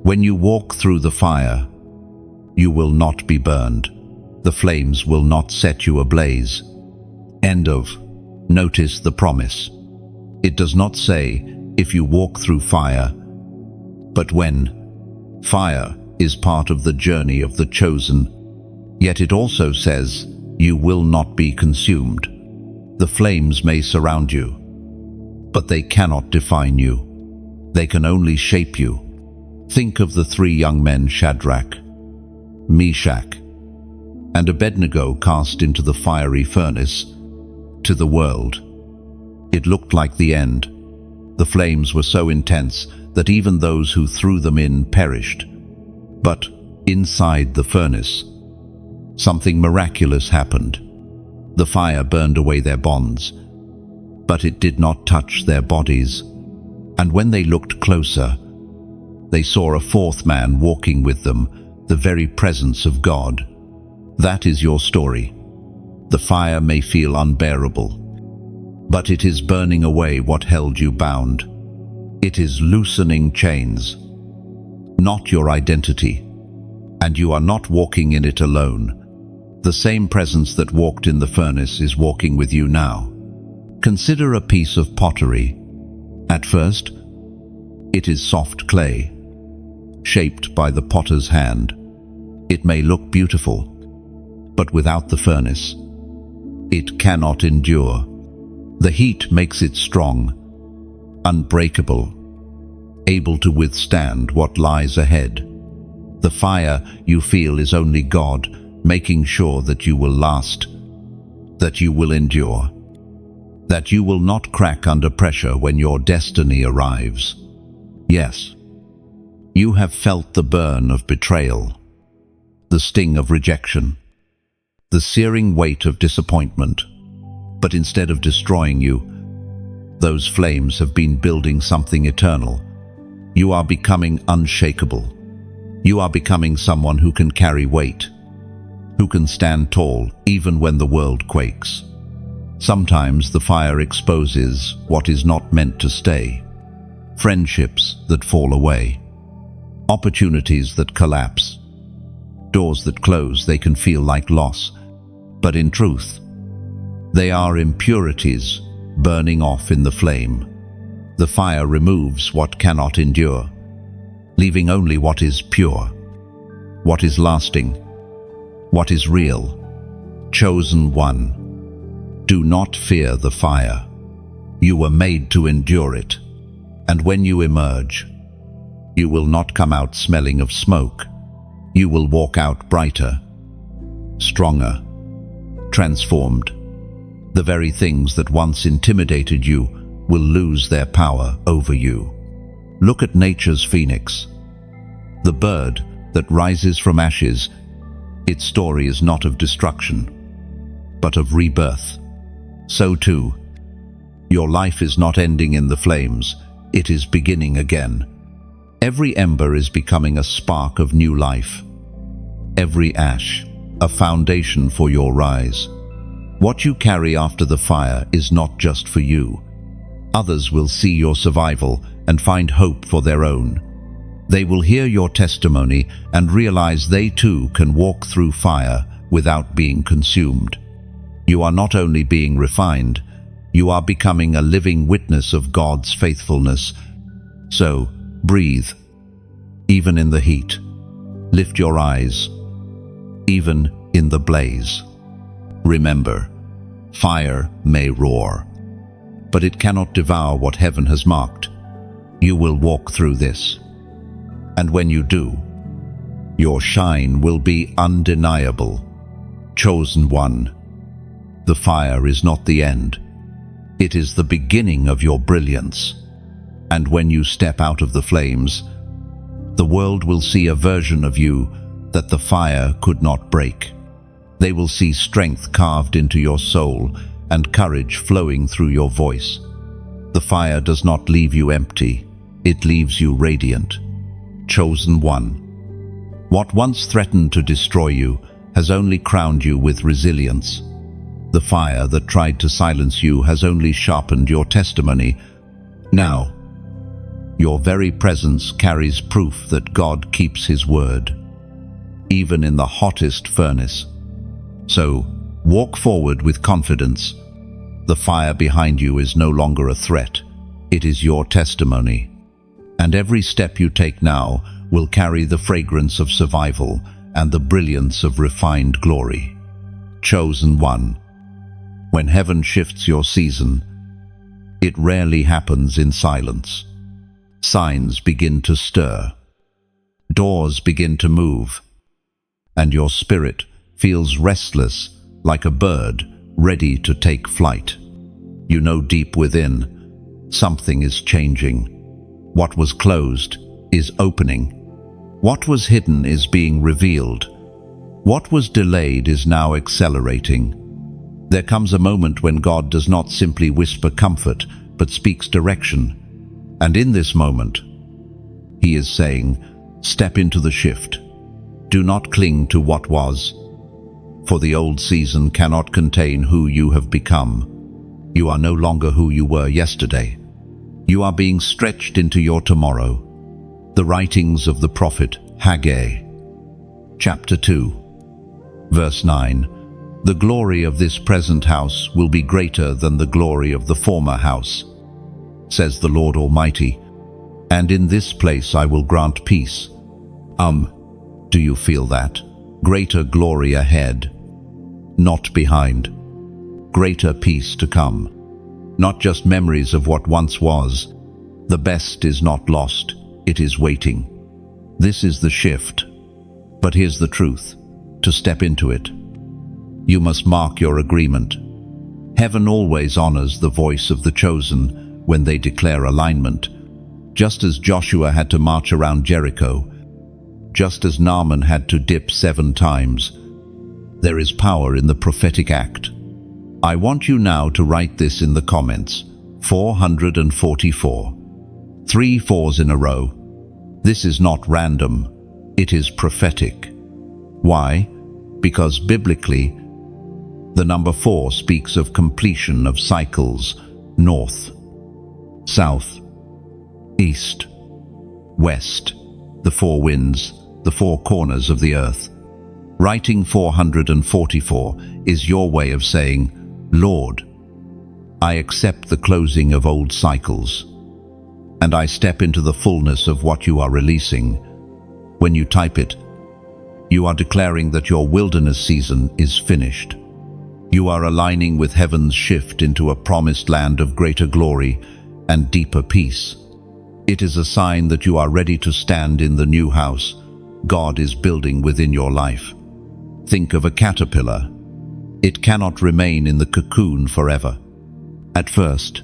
"When you walk through the fire, you will not be burned. The flames will not set you ablaze." End of. Notice the promise. It does not say, if you walk through fire, but when. Fire is part of the journey of the chosen. Yet it also says, you will not be consumed. The flames may surround you, but they cannot define you. They can only shape you. Think of the three young men, Shadrach, Meshach, and Abednego, cast into the fiery furnace. To the world, it looked like the end. The flames were so intense that even those who threw them in perished. But inside the furnace, something miraculous happened. The fire burned away their bonds, but it did not touch their bodies. And when they looked closer, they saw a fourth man walking with them, the very presence of God. That is your story. The fire may feel unbearable, but it is burning away what held you bound. It is loosening chains, not your identity, and you are not walking in it alone. The same presence that walked in the furnace is walking with you now. Consider a piece of pottery. At first, it is soft clay, shaped by the potter's hand. It may look beautiful, but without the furnace, it cannot endure. The heat makes it strong, unbreakable, able to withstand what lies ahead. The fire you feel is only God making sure that you will last, that you will endure, that you will not crack under pressure when your destiny arrives. Yes, you have felt the burn of betrayal, the sting of rejection, the searing weight of disappointment. But instead of destroying you, those flames have been building something eternal. You are becoming unshakable. You are becoming someone who can carry weight, who can stand tall even when the world quakes. Sometimes the fire exposes what is not meant to stay. Friendships that fall away. Opportunities that collapse. Doors that close, they can feel like loss. But in truth, they are impurities burning off in the flame. The fire removes what cannot endure, leaving only what is pure, what is lasting, what is real. Chosen one, do not fear the fire. You were made to endure it, and when you emerge, you will not come out smelling of smoke. You will walk out brighter, stronger, transformed. The very things that once intimidated you will lose their power over you. Look at nature's phoenix, the bird that rises from ashes. Its story is not of destruction, but of rebirth. So too, your life is not ending in the flames, it is beginning again. Every ember is becoming a spark of new life. Every ash, a foundation for your rise. What you carry after the fire is not just for you. Others will see your survival and find hope for their own. They will hear your testimony and realize they too can walk through fire without being consumed. You are not only being refined, you are becoming a living witness of God's faithfulness. So, breathe, even in the heat. Lift your eyes, even in the blaze. Remember, fire may roar, but it cannot devour what heaven has marked. You will walk through this. And when you do, your shine will be undeniable. Chosen one, the fire is not the end. It is the beginning of your brilliance. And when you step out of the flames, the world will see a version of you that the fire could not break. They will see strength carved into your soul and courage flowing through your voice. The fire does not leave you empty, it leaves you radiant. Chosen one, what once threatened to destroy you has only crowned you with resilience. The fire that tried to silence you has only sharpened your testimony. Now, your very presence carries proof that God keeps His word, even in the hottest furnace. So, walk forward with confidence. The fire behind you is no longer a threat. It is your testimony. And every step you take now will carry the fragrance of survival and the brilliance of refined glory. Chosen one, when heaven shifts your season, it rarely happens in silence. Signs begin to stir. Doors begin to move. And your spirit feels restless like a bird ready to take flight. You know deep within, something is changing. What was closed is opening. What was hidden is being revealed. What was delayed is now accelerating. There comes a moment when God does not simply whisper comfort, but speaks direction. And in this moment, He is saying, step into the shift. Do not cling to what was, for the old season cannot contain who you have become. You are no longer who you were yesterday. You are being stretched into your tomorrow. The writings of the prophet Haggai. Chapter 2, verse 9. The glory of this present house will be greater than the glory of the former house, says the Lord Almighty, and in this place I will grant peace. Do you feel that? Greater glory ahead, not behind. Greater peace to come. Not just memories of what once was. The best is not lost, it is waiting. This is the shift. But here's the truth. To step into it, you must mark your agreement. Heaven always honors the voice of the chosen when they declare alignment. Just as Joshua had to march around Jericho, just as Naaman had to dip 7 times, there is power in the prophetic act. I want you now to write this in the comments. 444. 3 4s in a row. This is not random. It is prophetic. Why? Because biblically, the number 4 speaks of completion of cycles: north, south, east, west, the 4 winds, the 4 corners of the earth. Writing 444 is your way of saying, Lord, I accept the closing of old cycles, and I step into the fullness of what you are releasing. When you type it, you are declaring that your wilderness season is finished. You are aligning with heaven's shift into a promised land of greater glory and deeper peace. It is a sign that you are ready to stand in the new house God is building within your life. Think of a caterpillar. It cannot remain in the cocoon forever. At first,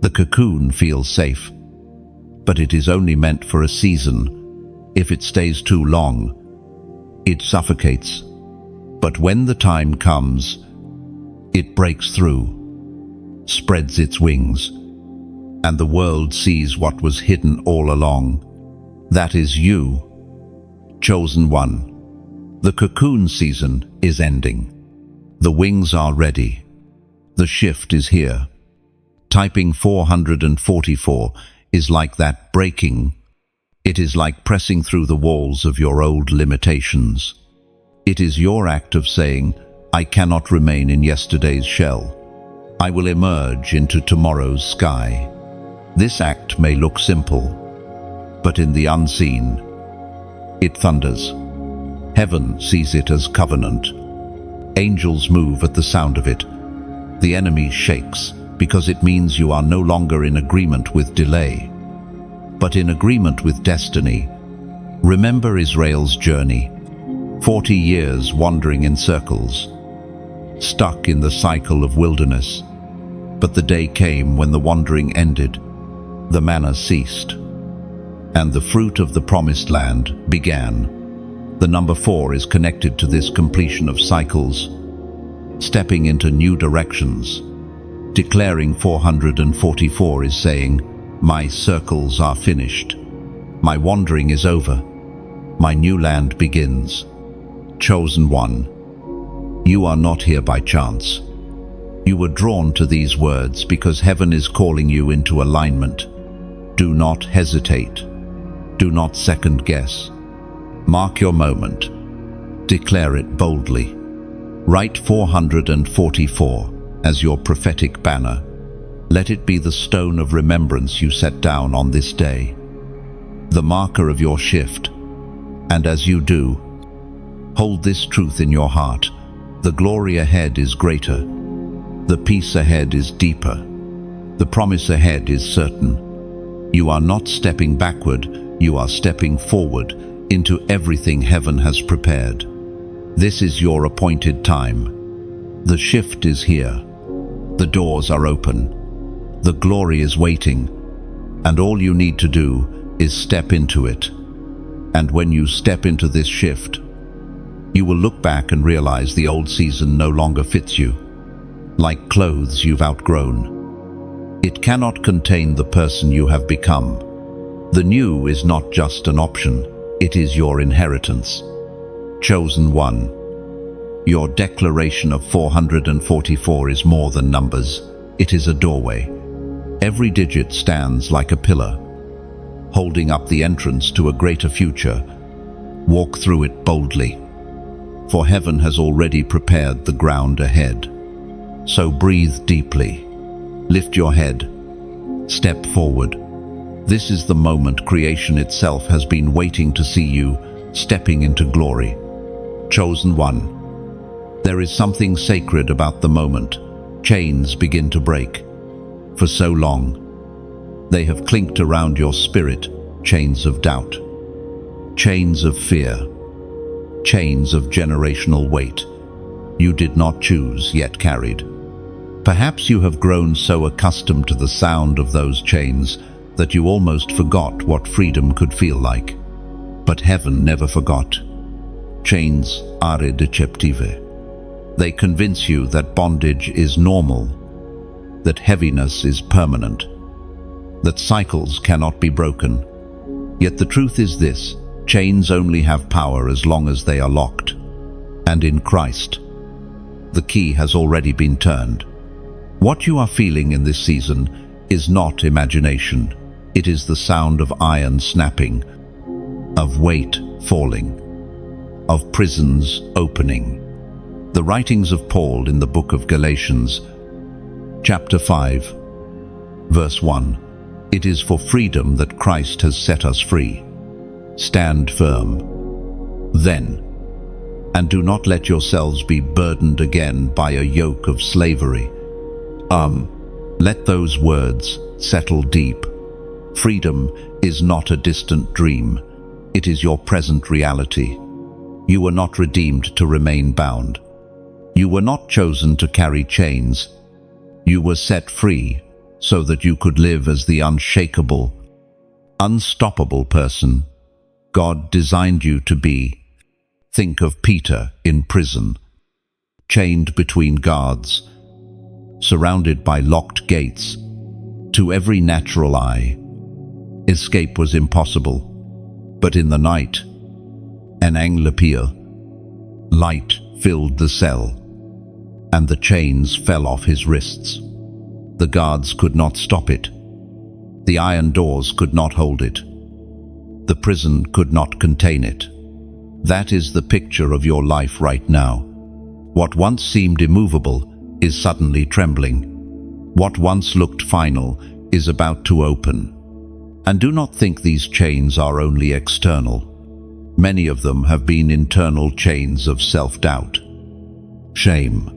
the cocoon feels safe, but it is only meant for a season. If it stays too long, it suffocates. But when the time comes, it breaks through, spreads its wings, and the world sees what was hidden all along. That is you, chosen one. The cocoon season is ending. The wings are ready. The shift is here. Typing 444 is like that breaking. It is like pressing through the walls of your old limitations. It is your act of saying, I cannot remain in yesterday's shell. I will emerge into tomorrow's sky. This act may look simple, but in the unseen, it thunders. Heaven sees it as covenant. Angels move at the sound of it. The enemy shakes because it means you are no longer in agreement with delay, but in agreement with destiny. Remember Israel's journey. 40 years wandering in circles, stuck in the cycle of wilderness. But the day came when the wandering ended, the manna ceased, and the fruit of the promised land began. The number 4 is connected to this completion of cycles, stepping into new directions. Declaring 444 is saying, my circles are finished. My wandering is over. My new land begins. Chosen one, you are not here by chance. You were drawn to these words because heaven is calling you into alignment. Do not hesitate. Do not second guess. Mark your moment. Declare it boldly. Write 444 as your prophetic banner. Let it be the stone of remembrance you set down on this day, the marker of your shift. And as you do, hold this truth in your heart. The glory ahead is greater. The peace ahead is deeper. The promise ahead is certain. You are not stepping backward, you are stepping forward into everything heaven has prepared. This is your appointed time. The shift is here. The doors are open. The glory is waiting. And all you need to do is step into it. And when you step into this shift, you will look back and realize the old season no longer fits you, like clothes you've outgrown. It cannot contain the person you have become. The new is not just an option, it is your inheritance. Chosen one, your declaration of 444 is more than numbers. It is a doorway. Every digit stands like a pillar, holding up the entrance to a greater future. Walk through it boldly, for heaven has already prepared the ground ahead. So breathe deeply, lift your head, step forward. This is the moment creation itself has been waiting to see you stepping into glory. Chosen one, there is something sacred about the moment. Chains begin to break. For so long, they have clinked around your spirit, chains of doubt, chains of fear, chains of generational weight you did not choose yet carried. Perhaps you have grown so accustomed to the sound of those chains that you almost forgot what freedom could feel like. But heaven never forgot. Chains are deceptive. They convince you that bondage is normal, that heaviness is permanent, that cycles cannot be broken. Yet the truth is this: chains only have power as long as they are locked. And in Christ, the key has already been turned. What you are feeling in this season is not imagination. It is the sound of iron snapping, of weight falling, of prisons opening. The writings of Paul in the book of Galatians, chapter 5, verse 1. It is for freedom that Christ has set us free. Stand firm, then, and do not let yourselves be burdened again by a yoke of slavery. Let those words settle deep. Freedom is not a distant dream. It is your present reality. You were not redeemed to remain bound. You were not chosen to carry chains. You were set free so that you could live as the unshakable, unstoppable person God designed you to be. Think of Peter in prison, chained between guards, surrounded by locked gates. To every natural eye, escape was impossible. But in the night, an angle light filled the cell, and the chains fell off his wrists. The guards could not stop it. The iron doors could not hold it. The prison could not contain it. That is the picture of your life right now. What once seemed immovable is suddenly trembling. What once looked final is about to open. And do not think these chains are only external. Many of them have been internal chains of self-doubt, shame,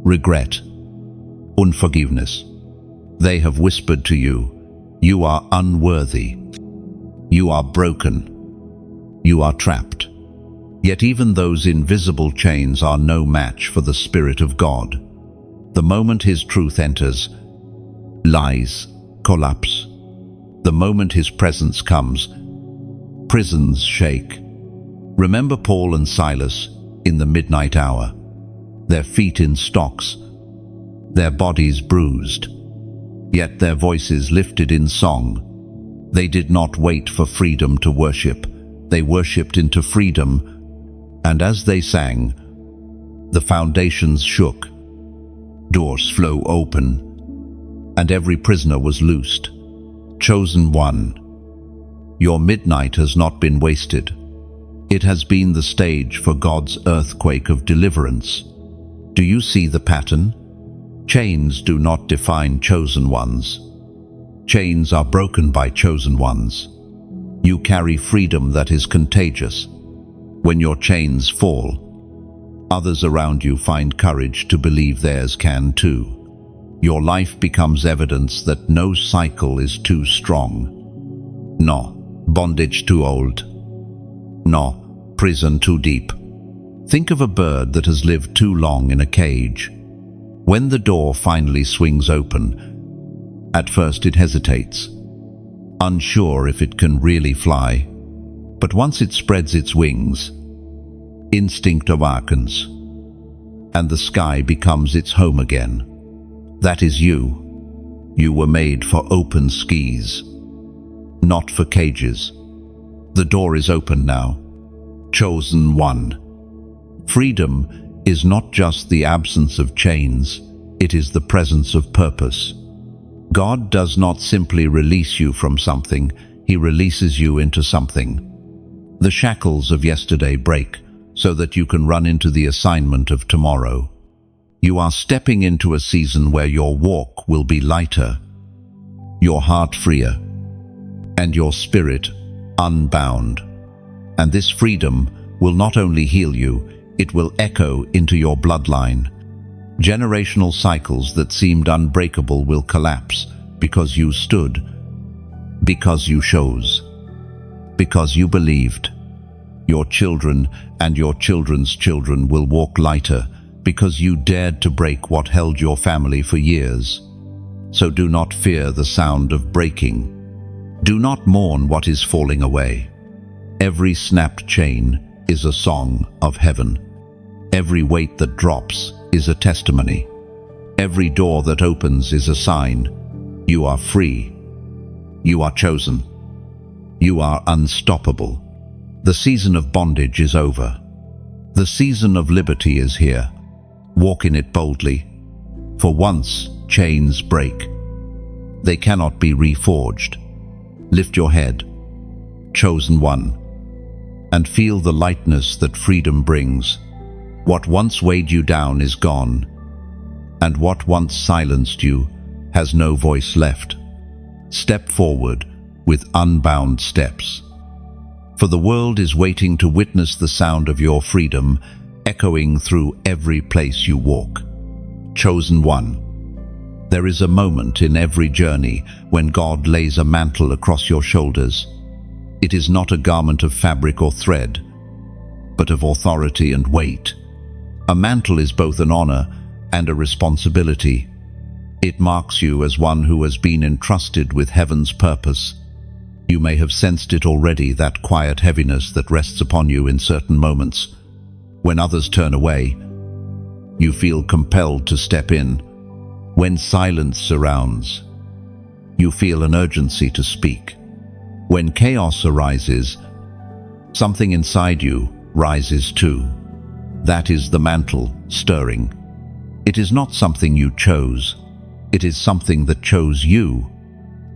regret, unforgiveness. They have whispered to you, you are unworthy, you are broken, you are trapped. Yet even those invisible chains are no match for the Spirit of God. The moment His truth enters, lies collapse. The moment His presence comes, prisons shake. Remember Paul and Silas in the midnight hour, their feet in stocks, their bodies bruised, yet their voices lifted in song. They did not wait for freedom to worship. They worshipped into freedom, and as they sang, the foundations shook, doors flew open, and every prisoner was loosed. Chosen one, your midnight has not been wasted. It has been the stage for God's earthquake of deliverance. Do you see the pattern? Chains do not define chosen ones. Chains are broken by chosen ones. You carry freedom that is contagious. When your chains fall, others around you find courage to believe theirs can too. Your life becomes evidence that no cycle is too strong. No bondage too old. No prison too deep. Think of a bird that has lived too long in a cage. When the door finally swings open, at first it hesitates, unsure if it can really fly. But once it spreads its wings, instinct awakens, and the sky becomes its home again. That is you. You were made for open skies, not for cages. The door is open now. Chosen one. Freedom is not just the absence of chains, it is the presence of purpose. God does not simply release you from something, He releases you into something. The shackles of yesterday break so that you can run into the assignment of tomorrow. You are stepping into a season where your walk will be lighter, your heart freer, and your spirit unbound. And this freedom will not only heal you, it will echo into your bloodline. Generational cycles that seemed unbreakable will collapse because you stood, because you chose, because you believed. Your children and your children's children will walk lighter because you dared to break what held your family for years. So do not fear the sound of breaking. Do not mourn what is falling away. Every snapped chain is a song of heaven. Every weight that drops is a testimony. Every door that opens is a sign. You are free. You are chosen. You are unstoppable. The season of bondage is over. The season of liberty is here. Walk in it boldly. For once, chains break. They cannot be reforged. Lift your head, chosen one, and feel the lightness that freedom brings. What once weighed you down is gone, and what once silenced you has no voice left. Step forward with unbound steps. For the world is waiting to witness the sound of your freedom echoing through every place you walk. Chosen one. There is a moment in every journey when God lays a mantle across your shoulders. It is not a garment of fabric or thread, but of authority and weight. A mantle is both an honor and a responsibility. It marks you as one who has been entrusted with heaven's purpose. You may have sensed it already, that quiet heaviness that rests upon you in certain moments. When others turn away, you feel compelled to step in. When silence surrounds, you feel an urgency to speak. When chaos arises, something inside you rises too. That is the mantle stirring. It is not something you chose. It is something that chose you.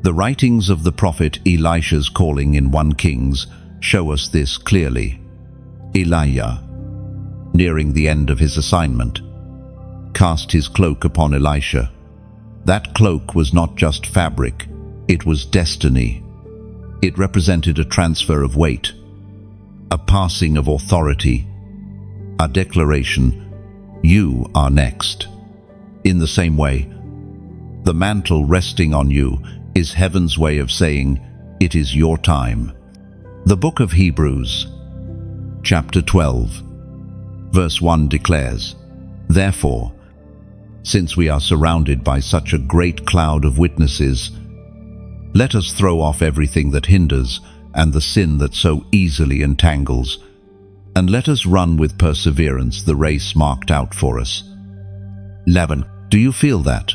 The writings of the prophet Elisha's calling in 1 Kings show us this clearly. Elijah, nearing the end of his assignment, cast his cloak upon Elisha. That cloak was not just fabric, it was destiny. It represented a transfer of weight, a passing of authority, a declaration, you are next. In the same way, the mantle resting on you is heaven's way of saying, it is your time. The book of Hebrews, chapter 12, verse 1 declares, "Therefore, since we are surrounded by such a great cloud of witnesses, let us throw off everything that hinders and the sin that so easily entangles, and let us run with perseverance the race marked out for us." 11. Do you feel that?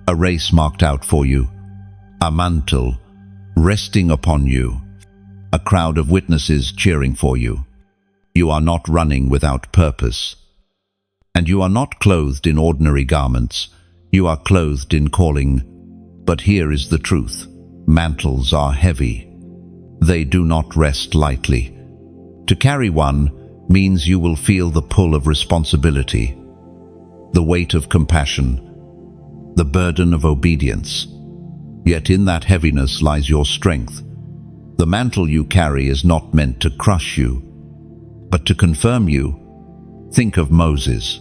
A race marked out for you, a mantle resting upon you, a crowd of witnesses cheering for you. You are not running without purpose. And you are not clothed in ordinary garments, you are clothed in calling. But here is the truth. Mantles are heavy. They do not rest lightly. To carry one means you will feel the pull of responsibility, the weight of compassion, the burden of obedience. Yet in that heaviness lies your strength. The mantle you carry is not meant to crush you, but to confirm you. Think of Moses,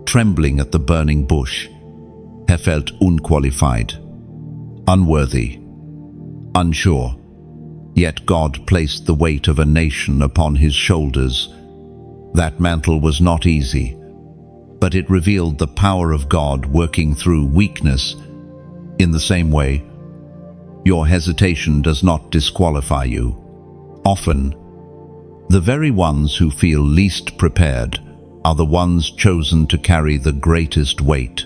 trembling at the burning bush. He felt unqualified, unworthy, unsure. Yet God placed the weight of a nation upon his shoulders. That mantle was not easy, but it revealed the power of God working through weakness. In the same way, your hesitation does not disqualify you. Often, the very ones who feel least prepared are the ones chosen to carry the greatest weight.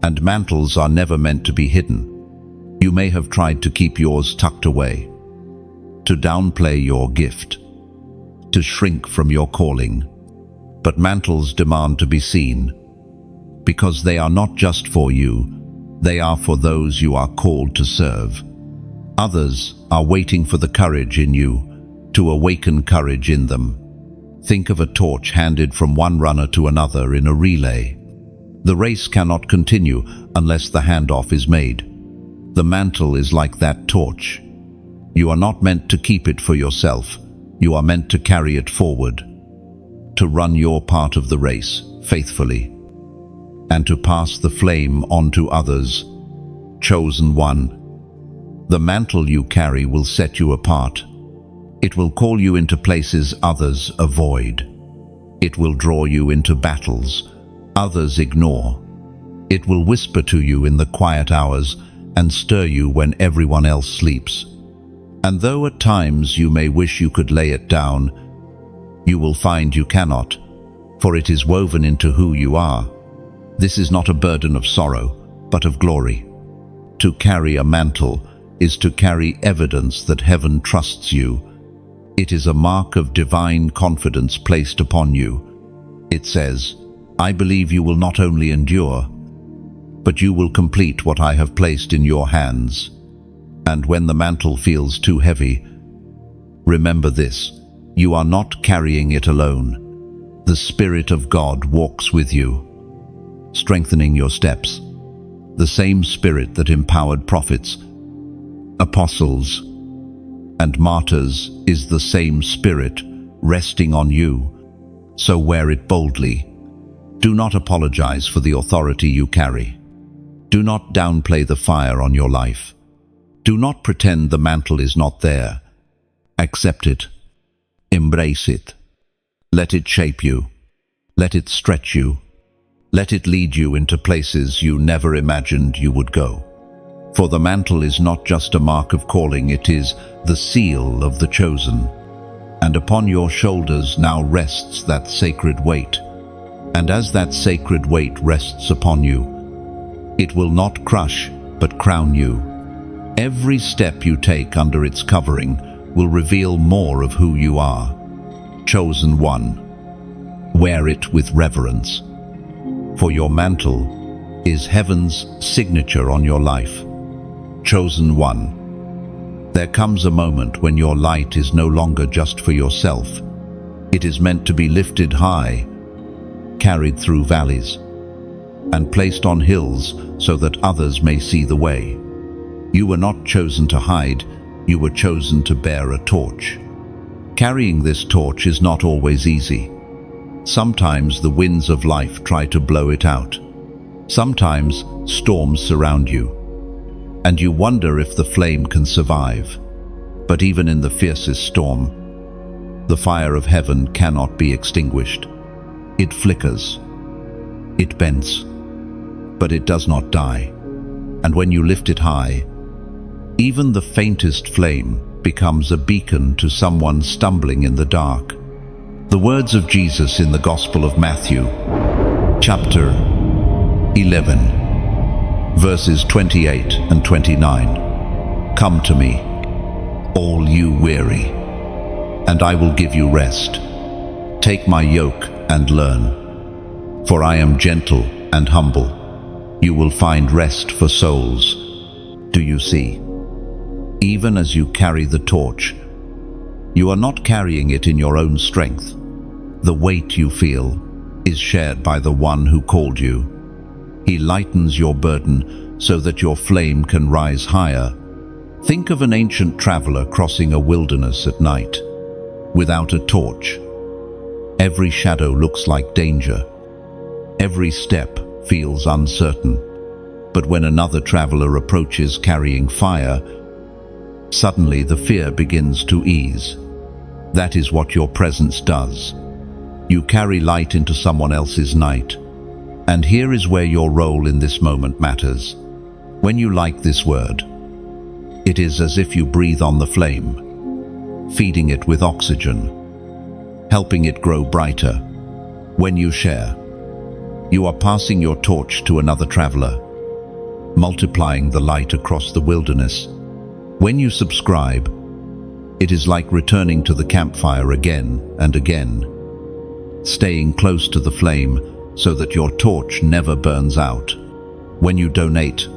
And mantles are never meant to be hidden. You may have tried to keep yours tucked away, to downplay your gift, to shrink from your calling. But mantles demand to be seen, because they are not just for you, they are for those you are called to serve. Others are waiting for the courage in you to awaken courage in them. Think of a torch handed from one runner to another in a relay. The race cannot continue unless the handoff is made. The mantle is like that torch. You are not meant to keep it for yourself. You are meant to carry it forward, to run your part of the race faithfully, and to pass the flame on to others. Chosen one. The mantle you carry will set you apart. It will call you into places others avoid. It will draw you into battles others ignore. It will whisper to you in the quiet hours and stir you when everyone else sleeps. And though at times you may wish you could lay it down, you will find you cannot, for it is woven into who you are. This is not a burden of sorrow, but of glory. To carry a mantle is to carry evidence that heaven trusts you. It is a mark of divine confidence placed upon you. It says, I believe you will not only endure, but you will complete what I have placed in your hands. And when the mantle feels too heavy, remember this, you are not carrying it alone. The Spirit of God walks with you, strengthening your steps. The same Spirit that empowered prophets, apostles, and martyrs is the same Spirit resting on you. So wear it boldly. Do not apologize for the authority you carry. Do not downplay the fire on your life. Do not pretend the mantle is not there. Accept it. Embrace it. Let it shape you. Let it stretch you. Let it lead you into places you never imagined you would go. For the mantle is not just a mark of calling, it is the seal of the chosen. And upon your shoulders now rests that sacred weight. And as that sacred weight rests upon you, it will not crush, but crown you. Every step you take under its covering will reveal more of who you are. Chosen one. Wear it with reverence. For your mantle is heaven's signature on your life. Chosen one. There comes a moment when your light is no longer just for yourself. It is meant to be lifted high, carried through valleys, and placed on hills so that others may see the way. You were not chosen to hide, you were chosen to bear a torch. Carrying this torch is not always easy. Sometimes the winds of life try to blow it out. Sometimes storms surround you, and you wonder if the flame can survive. But even in the fiercest storm, the fire of heaven cannot be extinguished. It flickers, it bends, but it does not die. And when you lift it high, even the faintest flame becomes a beacon to someone stumbling in the dark. The words of Jesus in the Gospel of Matthew, chapter 11, verses 28 and 29. Come to me, all you weary, and I will give you rest. Take my yoke and learn, for I am gentle and humble. You will find rest for souls. Do you see? Even as you carry the torch, you are not carrying it in your own strength. The weight you feel is shared by the one who called you. He lightens your burden so that your flame can rise higher. Think of an ancient traveler crossing a wilderness at night, without a torch. Every shadow looks like danger. Every step feels uncertain. But when another traveler approaches carrying fire, suddenly the fear begins to ease. That is what your presence does. You carry light into someone else's night. And here is where your role in this moment matters. When you like this word, it is as if you breathe on the flame, feeding it with oxygen, helping it grow brighter. When you share, you are passing your torch to another traveler, multiplying the light across the wilderness. When you subscribe, it is like returning to the campfire again and again, staying close to the flame so that your torch never burns out. When you donate,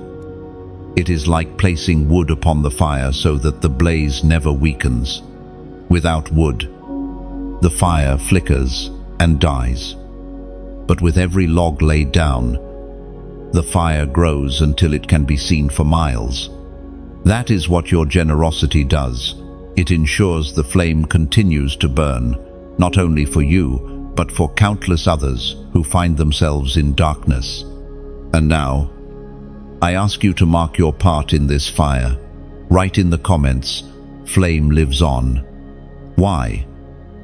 it is like placing wood upon the fire so that the blaze never weakens. Without wood, the fire flickers and dies. But with every log laid down, the fire grows until it can be seen for miles. That is what your generosity does. It ensures the flame continues to burn, not only for you, but for countless others who find themselves in darkness. And now, I ask you to mark your part in this fire. Write in the comments, "Flame lives on." Why?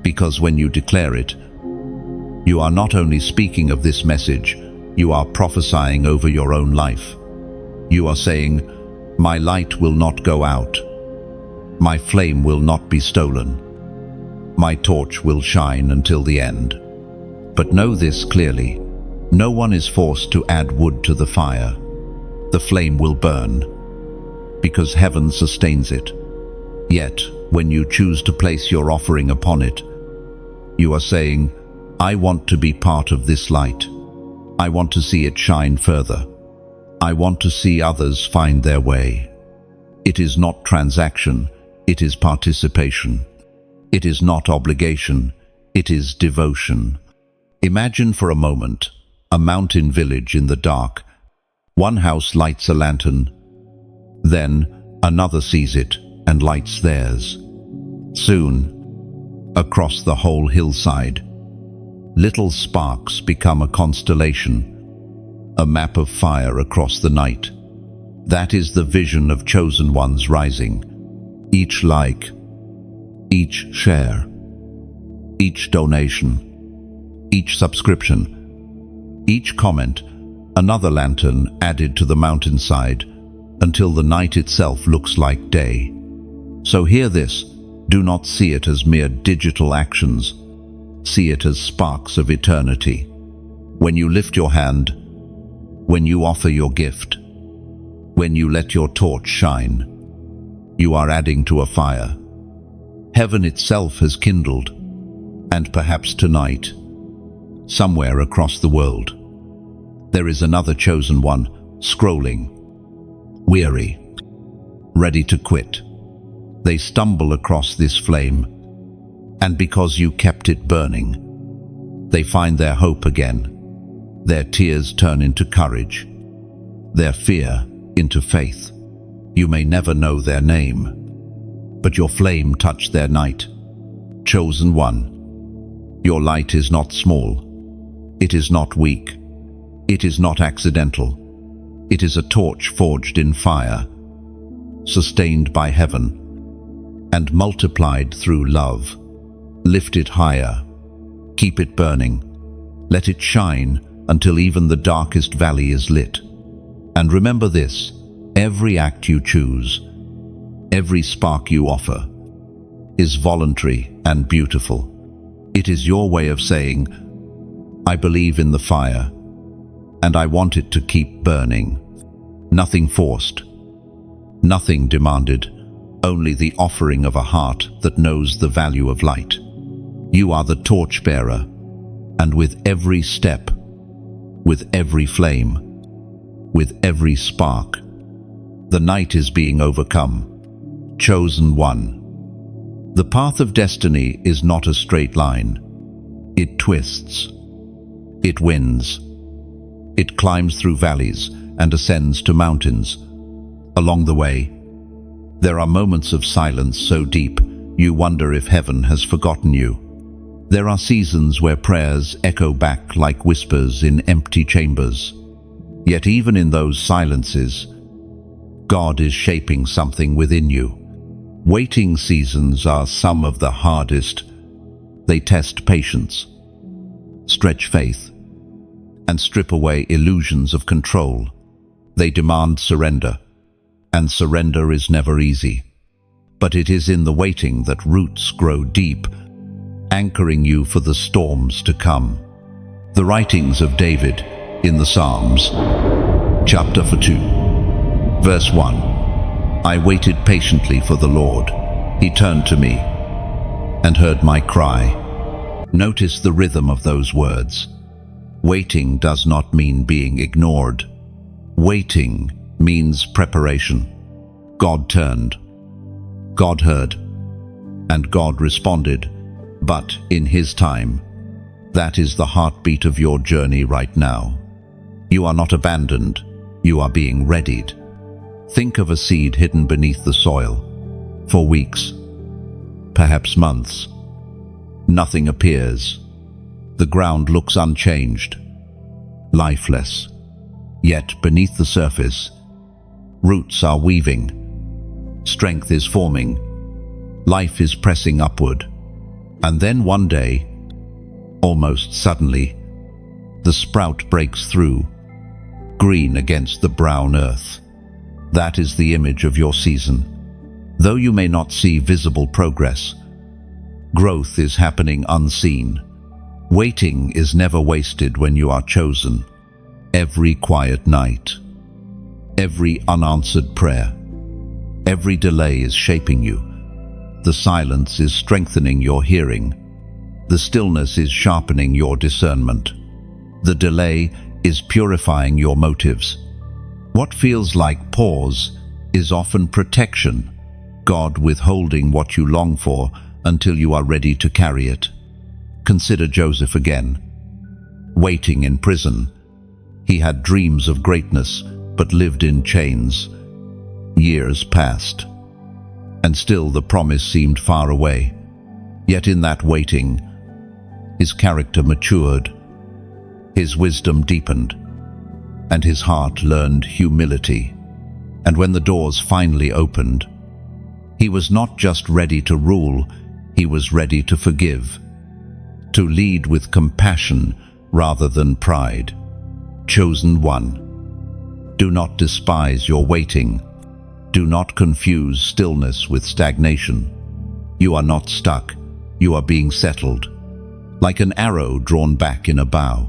Because when you declare it, you are not only speaking of this message, you are prophesying over your own life. You are saying, "My light will not go out. My flame will not be stolen. My torch will shine until the end." But know this clearly. No one is forced to add wood to the fire. The flame will burn, because heaven sustains it. Yet, when you choose to place your offering upon it, you are saying, I want to be part of this light. I want to see it shine further. I want to see others find their way. It is not transaction, it is participation. It is not obligation, it is devotion. Imagine for a moment a mountain village in the dark. One house lights a lantern, then another sees it and lights theirs. Soon, across the whole hillside, little sparks become a constellation, a map of fire across the night. That is the vision of chosen ones rising. Each like, each share, each donation, each subscription, each comment, another lantern added to the mountainside until the night itself looks like day. So hear this, do not see it as mere digital actions. See it as sparks of eternity. When you lift your hand, when you offer your gift, when you let your torch shine, you are adding to a fire. Heaven itself has kindled, and perhaps tonight, somewhere across the world, there is another chosen one scrolling, weary, ready to quit. They stumble across this flame, and because you kept it burning, they find their hope again. Their tears turn into courage, their fear into faith. You may never know their name, but your flame touched their night. Chosen one, your light is not small. It is not weak. It is not accidental. It is a torch forged in fire, sustained by heaven, and multiplied through love. Lift it higher. Keep it burning. Let it shine until even the darkest valley is lit. And remember this, every act you choose, every spark you offer, is voluntary and beautiful. It is your way of saying, I believe in the fire, and I want it to keep burning. Nothing forced, nothing demanded, only the offering of a heart that knows the value of light. You are the torchbearer, and with every step, with every flame, with every spark, the night is being overcome. Chosen one. The path of destiny is not a straight line. It twists. It wins. It climbs through valleys and ascends to mountains. Along the way, there are moments of silence so deep you wonder if heaven has forgotten you. There are seasons where prayers echo back like whispers in empty chambers. Yet even in those silences, God is shaping something within you. Waiting seasons are some of the hardest. They test patience, stretch faith, and strip away illusions of control. They demand surrender, and surrender is never easy. But it is in the waiting that roots grow deep, anchoring you for the storms to come. The writings of David in the Psalms, chapter 2, verse 1. I waited patiently for the Lord. He turned to me and heard my cry. Notice the rhythm of those words. Waiting does not mean being ignored. Waiting means preparation. God turned, God heard, and God responded, but in His time. That is the heartbeat of your journey right now. You are not abandoned, you are being readied. Think of a seed hidden beneath the soil. For weeks, perhaps months, nothing appears. The ground looks unchanged, lifeless. Yet beneath the surface, roots are weaving, strength is forming, life is pressing upward. And then one day, almost suddenly, the sprout breaks through, green against the brown earth. That is the image of your season. Though you may not see visible progress, growth is happening unseen. Waiting is never wasted when you are chosen. Every quiet night, every unanswered prayer, every delay is shaping you. The silence is strengthening your hearing. The stillness is sharpening your discernment. The delay is purifying your motives. What feels like pause is often protection, God withholding what you long for until you are ready to carry it. Consider Joseph again. Waiting in prison, he had dreams of greatness but lived in chains. Years passed, and still the promise seemed far away. Yet in that waiting, his character matured, his wisdom deepened, and his heart learned humility. And when the doors finally opened, he was not just ready to rule, he was ready to forgive, to lead with compassion rather than pride. Chosen one, do not despise your waiting. Do not confuse stillness with stagnation. You are not stuck, you are being settled. Like an arrow drawn back in a bow.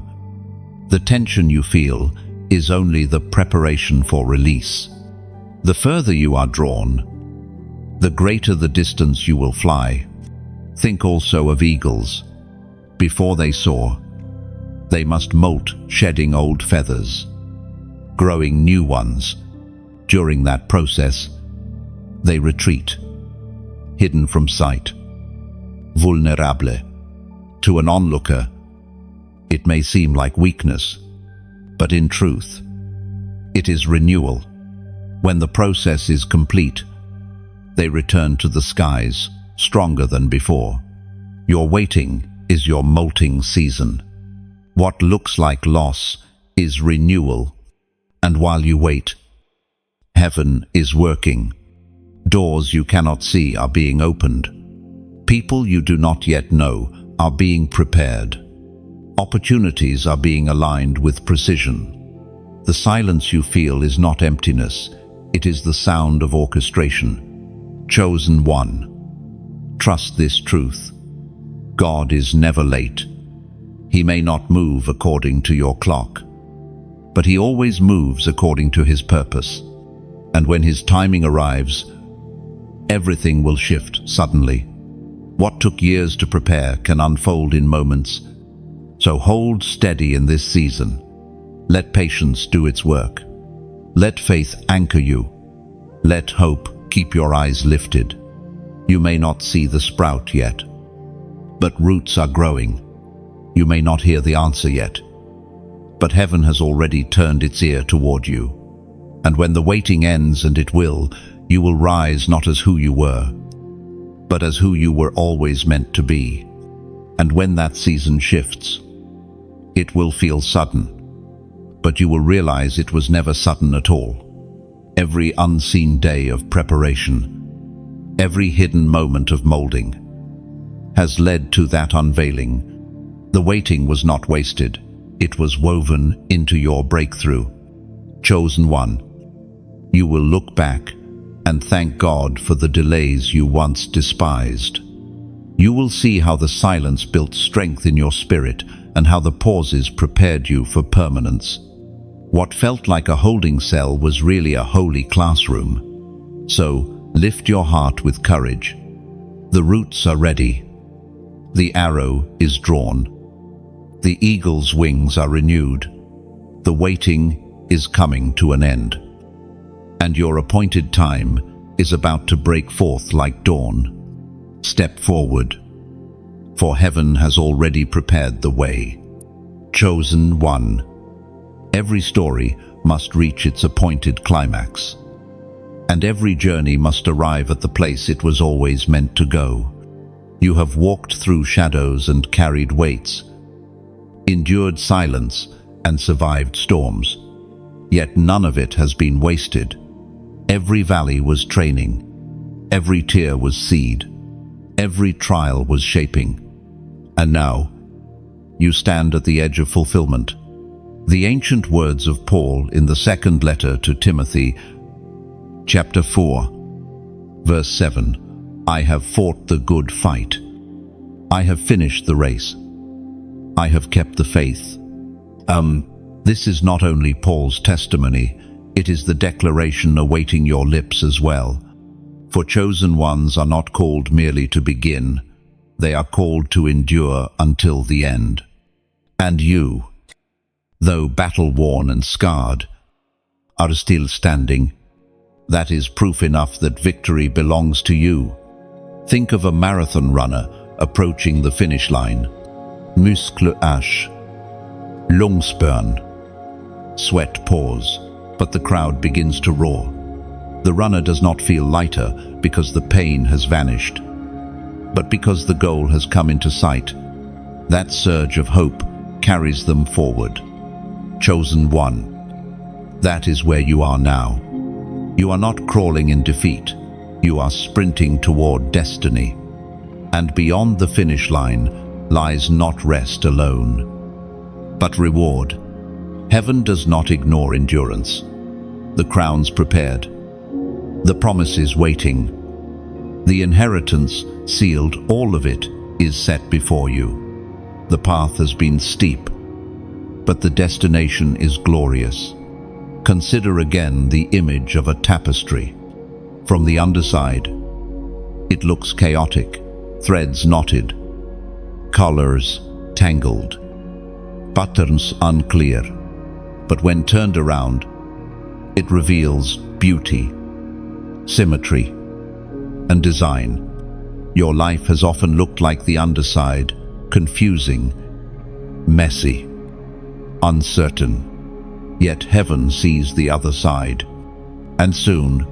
The tension you feel is only the preparation for release. The further you are drawn, the greater the distance you will fly. Think also of eagles. Before they soar, they must molt, shedding old feathers, growing new ones. During that process, they retreat, hidden from sight, vulnerable. To an onlooker, it may seem like weakness, but in truth, it is renewal. When the process is complete, they return to the skies, stronger than before. Your waiting is your molting season. What looks like loss is renewal, and while you wait, heaven is working. Doors you cannot see are being opened. People you do not yet know are being prepared. Opportunities are being aligned with precision. The silence you feel is not emptiness, it is the sound of orchestration. Chosen one, trust this truth. God is never late. He may not move according to your clock, but he always moves according to his purpose. And when his timing arrives, everything will shift suddenly. What took years to prepare can unfold in moments. So hold steady in this season. Let patience do its work. Let faith anchor you. Let hope keep your eyes lifted. You may not see the sprout yet, but roots are growing. You may not hear the answer yet, but heaven has already turned its ear toward you. And when the waiting ends, and it will, you will rise not as who you were, but as who you were always meant to be. And when that season shifts, it will feel sudden, but you will realize it was never sudden at all. Every unseen day of preparation, every hidden moment of molding, has led to that unveiling. The waiting was not wasted, it was woven into your breakthrough. Chosen one, you will look back and thank God for the delays you once despised. You will see how the silence built strength in your spirit and how the pauses prepared you for permanence. What felt like a holding cell was really a holy classroom. So, lift your heart with courage. The roots are ready. The arrow is drawn. The eagle's wings are renewed. The waiting is coming to an end. And your appointed time is about to break forth like dawn. Step forward, for heaven has already prepared the way. Chosen one. Every story must reach its appointed climax, and every journey must arrive at the place it was always meant to go. You have walked through shadows and carried weights, endured silence and survived storms, yet none of it has been wasted. Every valley was training, every tear was seed, every trial was shaping. And now, you stand at the edge of fulfillment. The ancient words of Paul in the second letter to Timothy, chapter 4, verse 7, I have fought the good fight. I have finished the race. I have kept the faith. This is not only Paul's testimony, it is the declaration awaiting your lips as well. For chosen ones are not called merely to begin, they are called to endure until the end. And you, though battle-worn and scarred, are still standing. That is proof enough that victory belongs to you. Think of a marathon runner approaching the finish line. Muscle ache, lungs burn, sweat pours, but the crowd begins to roar. The runner does not feel lighter because the pain has vanished, but because the goal has come into sight. That surge of hope carries them forward. Chosen one. That is where you are now. You are not crawling in defeat. You are sprinting toward destiny. And beyond the finish line lies not rest alone, but reward. Heaven does not ignore endurance. The crown's prepared. The promises waiting. The inheritance sealed, all of it is set before you. The path has been steep, but the destination is glorious. Consider again the image of a tapestry. From the underside, it looks chaotic, threads knotted, colors tangled, patterns unclear. But when turned around, it reveals beauty, symmetry, and design. Your life has often looked like the underside, confusing, messy, uncertain. Yet heaven sees the other side, and soon,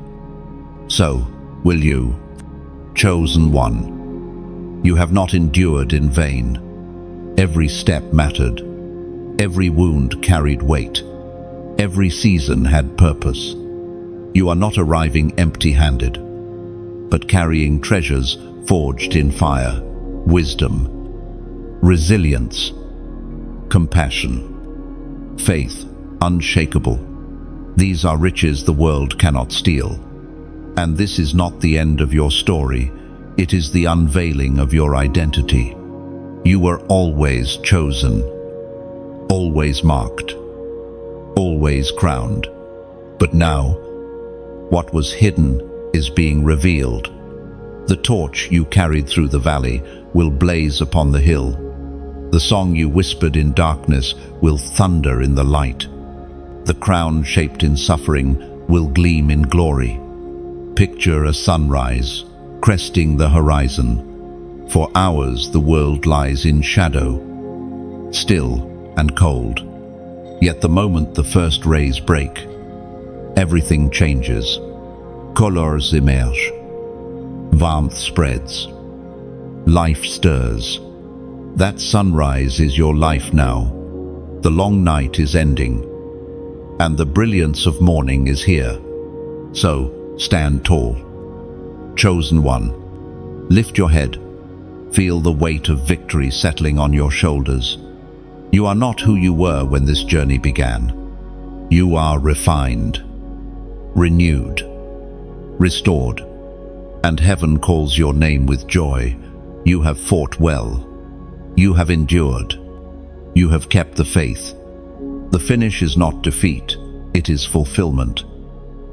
so will you. Chosen one. You have not endured in vain. Every step mattered. Every wound carried weight. Every season had purpose. You are not arriving empty-handed, but carrying treasures forged in fire, wisdom, resilience, compassion, faith, unshakable. These are riches the world cannot steal. And this is not the end of your story, it is the unveiling of your identity. You were always chosen, always marked, always crowned. But now, what was hidden is being revealed. The torch you carried through the valley will blaze upon the hill. The song you whispered in darkness will thunder in the light. The crown shaped in suffering will gleam in glory. Picture a sunrise, cresting the horizon. For hours the world lies in shadow, still and cold. Yet the moment the first rays break, everything changes. Colors emerge. Warmth spreads. Life stirs. That sunrise is your life now. The long night is ending, and the brilliance of morning is here. So, stand tall. Chosen one. Lift your head. Feel the weight of victory settling on your shoulders. You are not who you were when this journey began. You are refined, renewed, restored, and heaven calls your name with joy. You have fought well. You have endured. You have kept the faith. The finish is not defeat, it is fulfillment.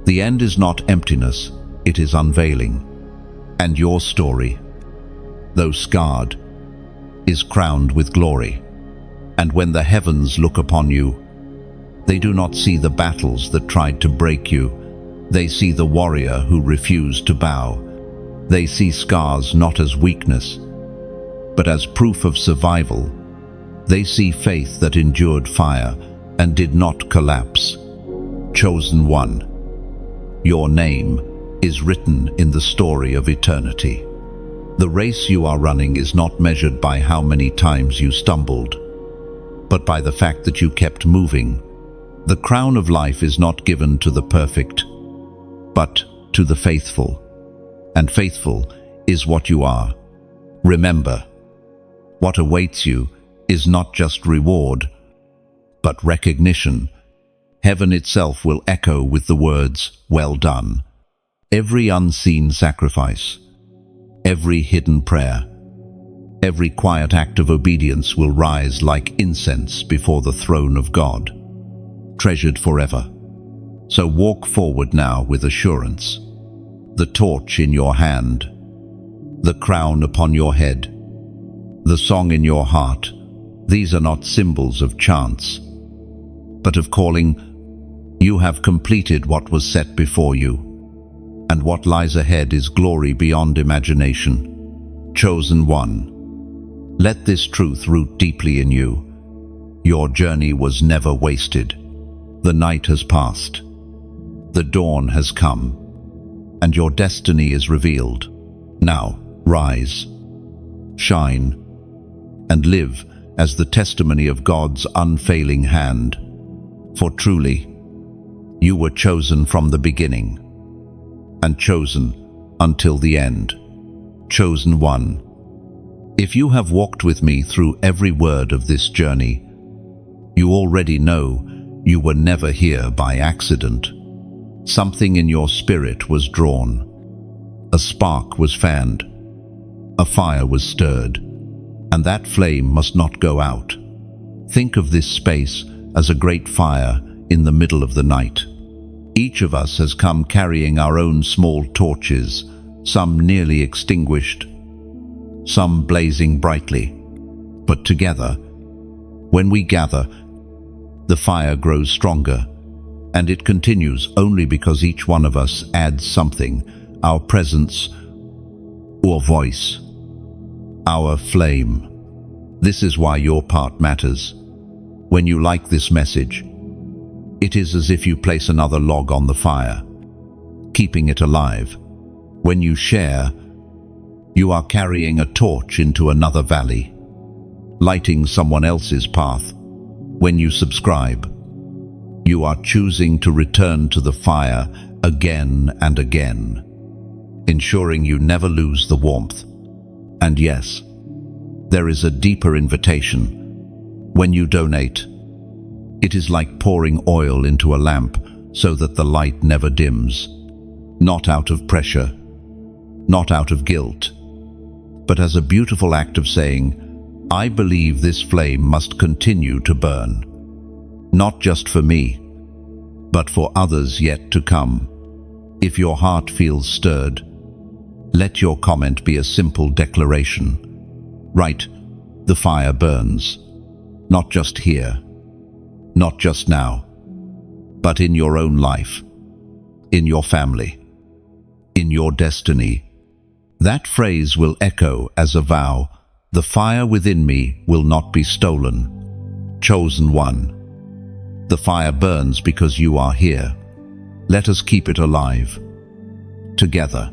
The end is not emptiness, it is unveiling. And your story, though scarred, is crowned with glory. And when the heavens look upon you, they do not see the battles that tried to break you. They see the warrior who refused to bow. They see scars not as weakness, but as proof of survival. They see faith that endured fire and did not collapse. Chosen one. Your name is written in the story of eternity. The race you are running is not measured by how many times you stumbled, but by the fact that you kept moving. The crown of life is not given to the perfect, but to the faithful. And faithful is what you are. Remember, what awaits you is not just reward, but recognition. Heaven itself will echo with the words, "Well done." Every unseen sacrifice, every hidden prayer, Every quiet act of obedience will rise like incense before the throne of God, treasured forever. So walk forward now with assurance. The torch in your hand, the crown upon your head, the song in your heart, these are not symbols of chance, but of calling. You have completed what was set before you, and what lies ahead is glory beyond imagination. Chosen one, let this truth root deeply in you. Your journey was never wasted. The night has passed. The dawn has come, and your destiny is revealed. Now, rise, shine, and live as the testimony of God's unfailing hand. For truly, you were chosen from the beginning, and chosen until the end. Chosen one. If you have walked with me through every word of this journey, you already know you were never here by accident. Something in your spirit was drawn. A spark was fanned. A fire was stirred. And that flame must not go out. Think of this space as a great fire in the middle of the night. Each of us has come carrying our own small torches, some nearly extinguished, some blazing brightly. But together, when we gather, the fire grows stronger, and it continues only because each one of us adds something, our presence, our voice, our flame. This is why your part matters. When you like this message, it is as if you place another log on the fire, keeping it alive. When you share, you are carrying a torch into another valley, lighting someone else's path. When you subscribe, you are choosing to return to the fire again and again, ensuring you never lose the warmth. And yes, there is a deeper invitation. When you donate, it is like pouring oil into a lamp so that the light never dims, not out of pressure, not out of guilt, but as a beautiful act of saying, I believe this flame must continue to burn, not just for me, but for others yet to come. If your heart feels stirred, let your comment be a simple declaration. Write, the fire burns, not just here, not just now, but in your own life, in your family, in your destiny. That phrase will echo as a vow. The fire within me will not be stolen. Chosen one. The fire burns because you are here. Let us keep it alive, together.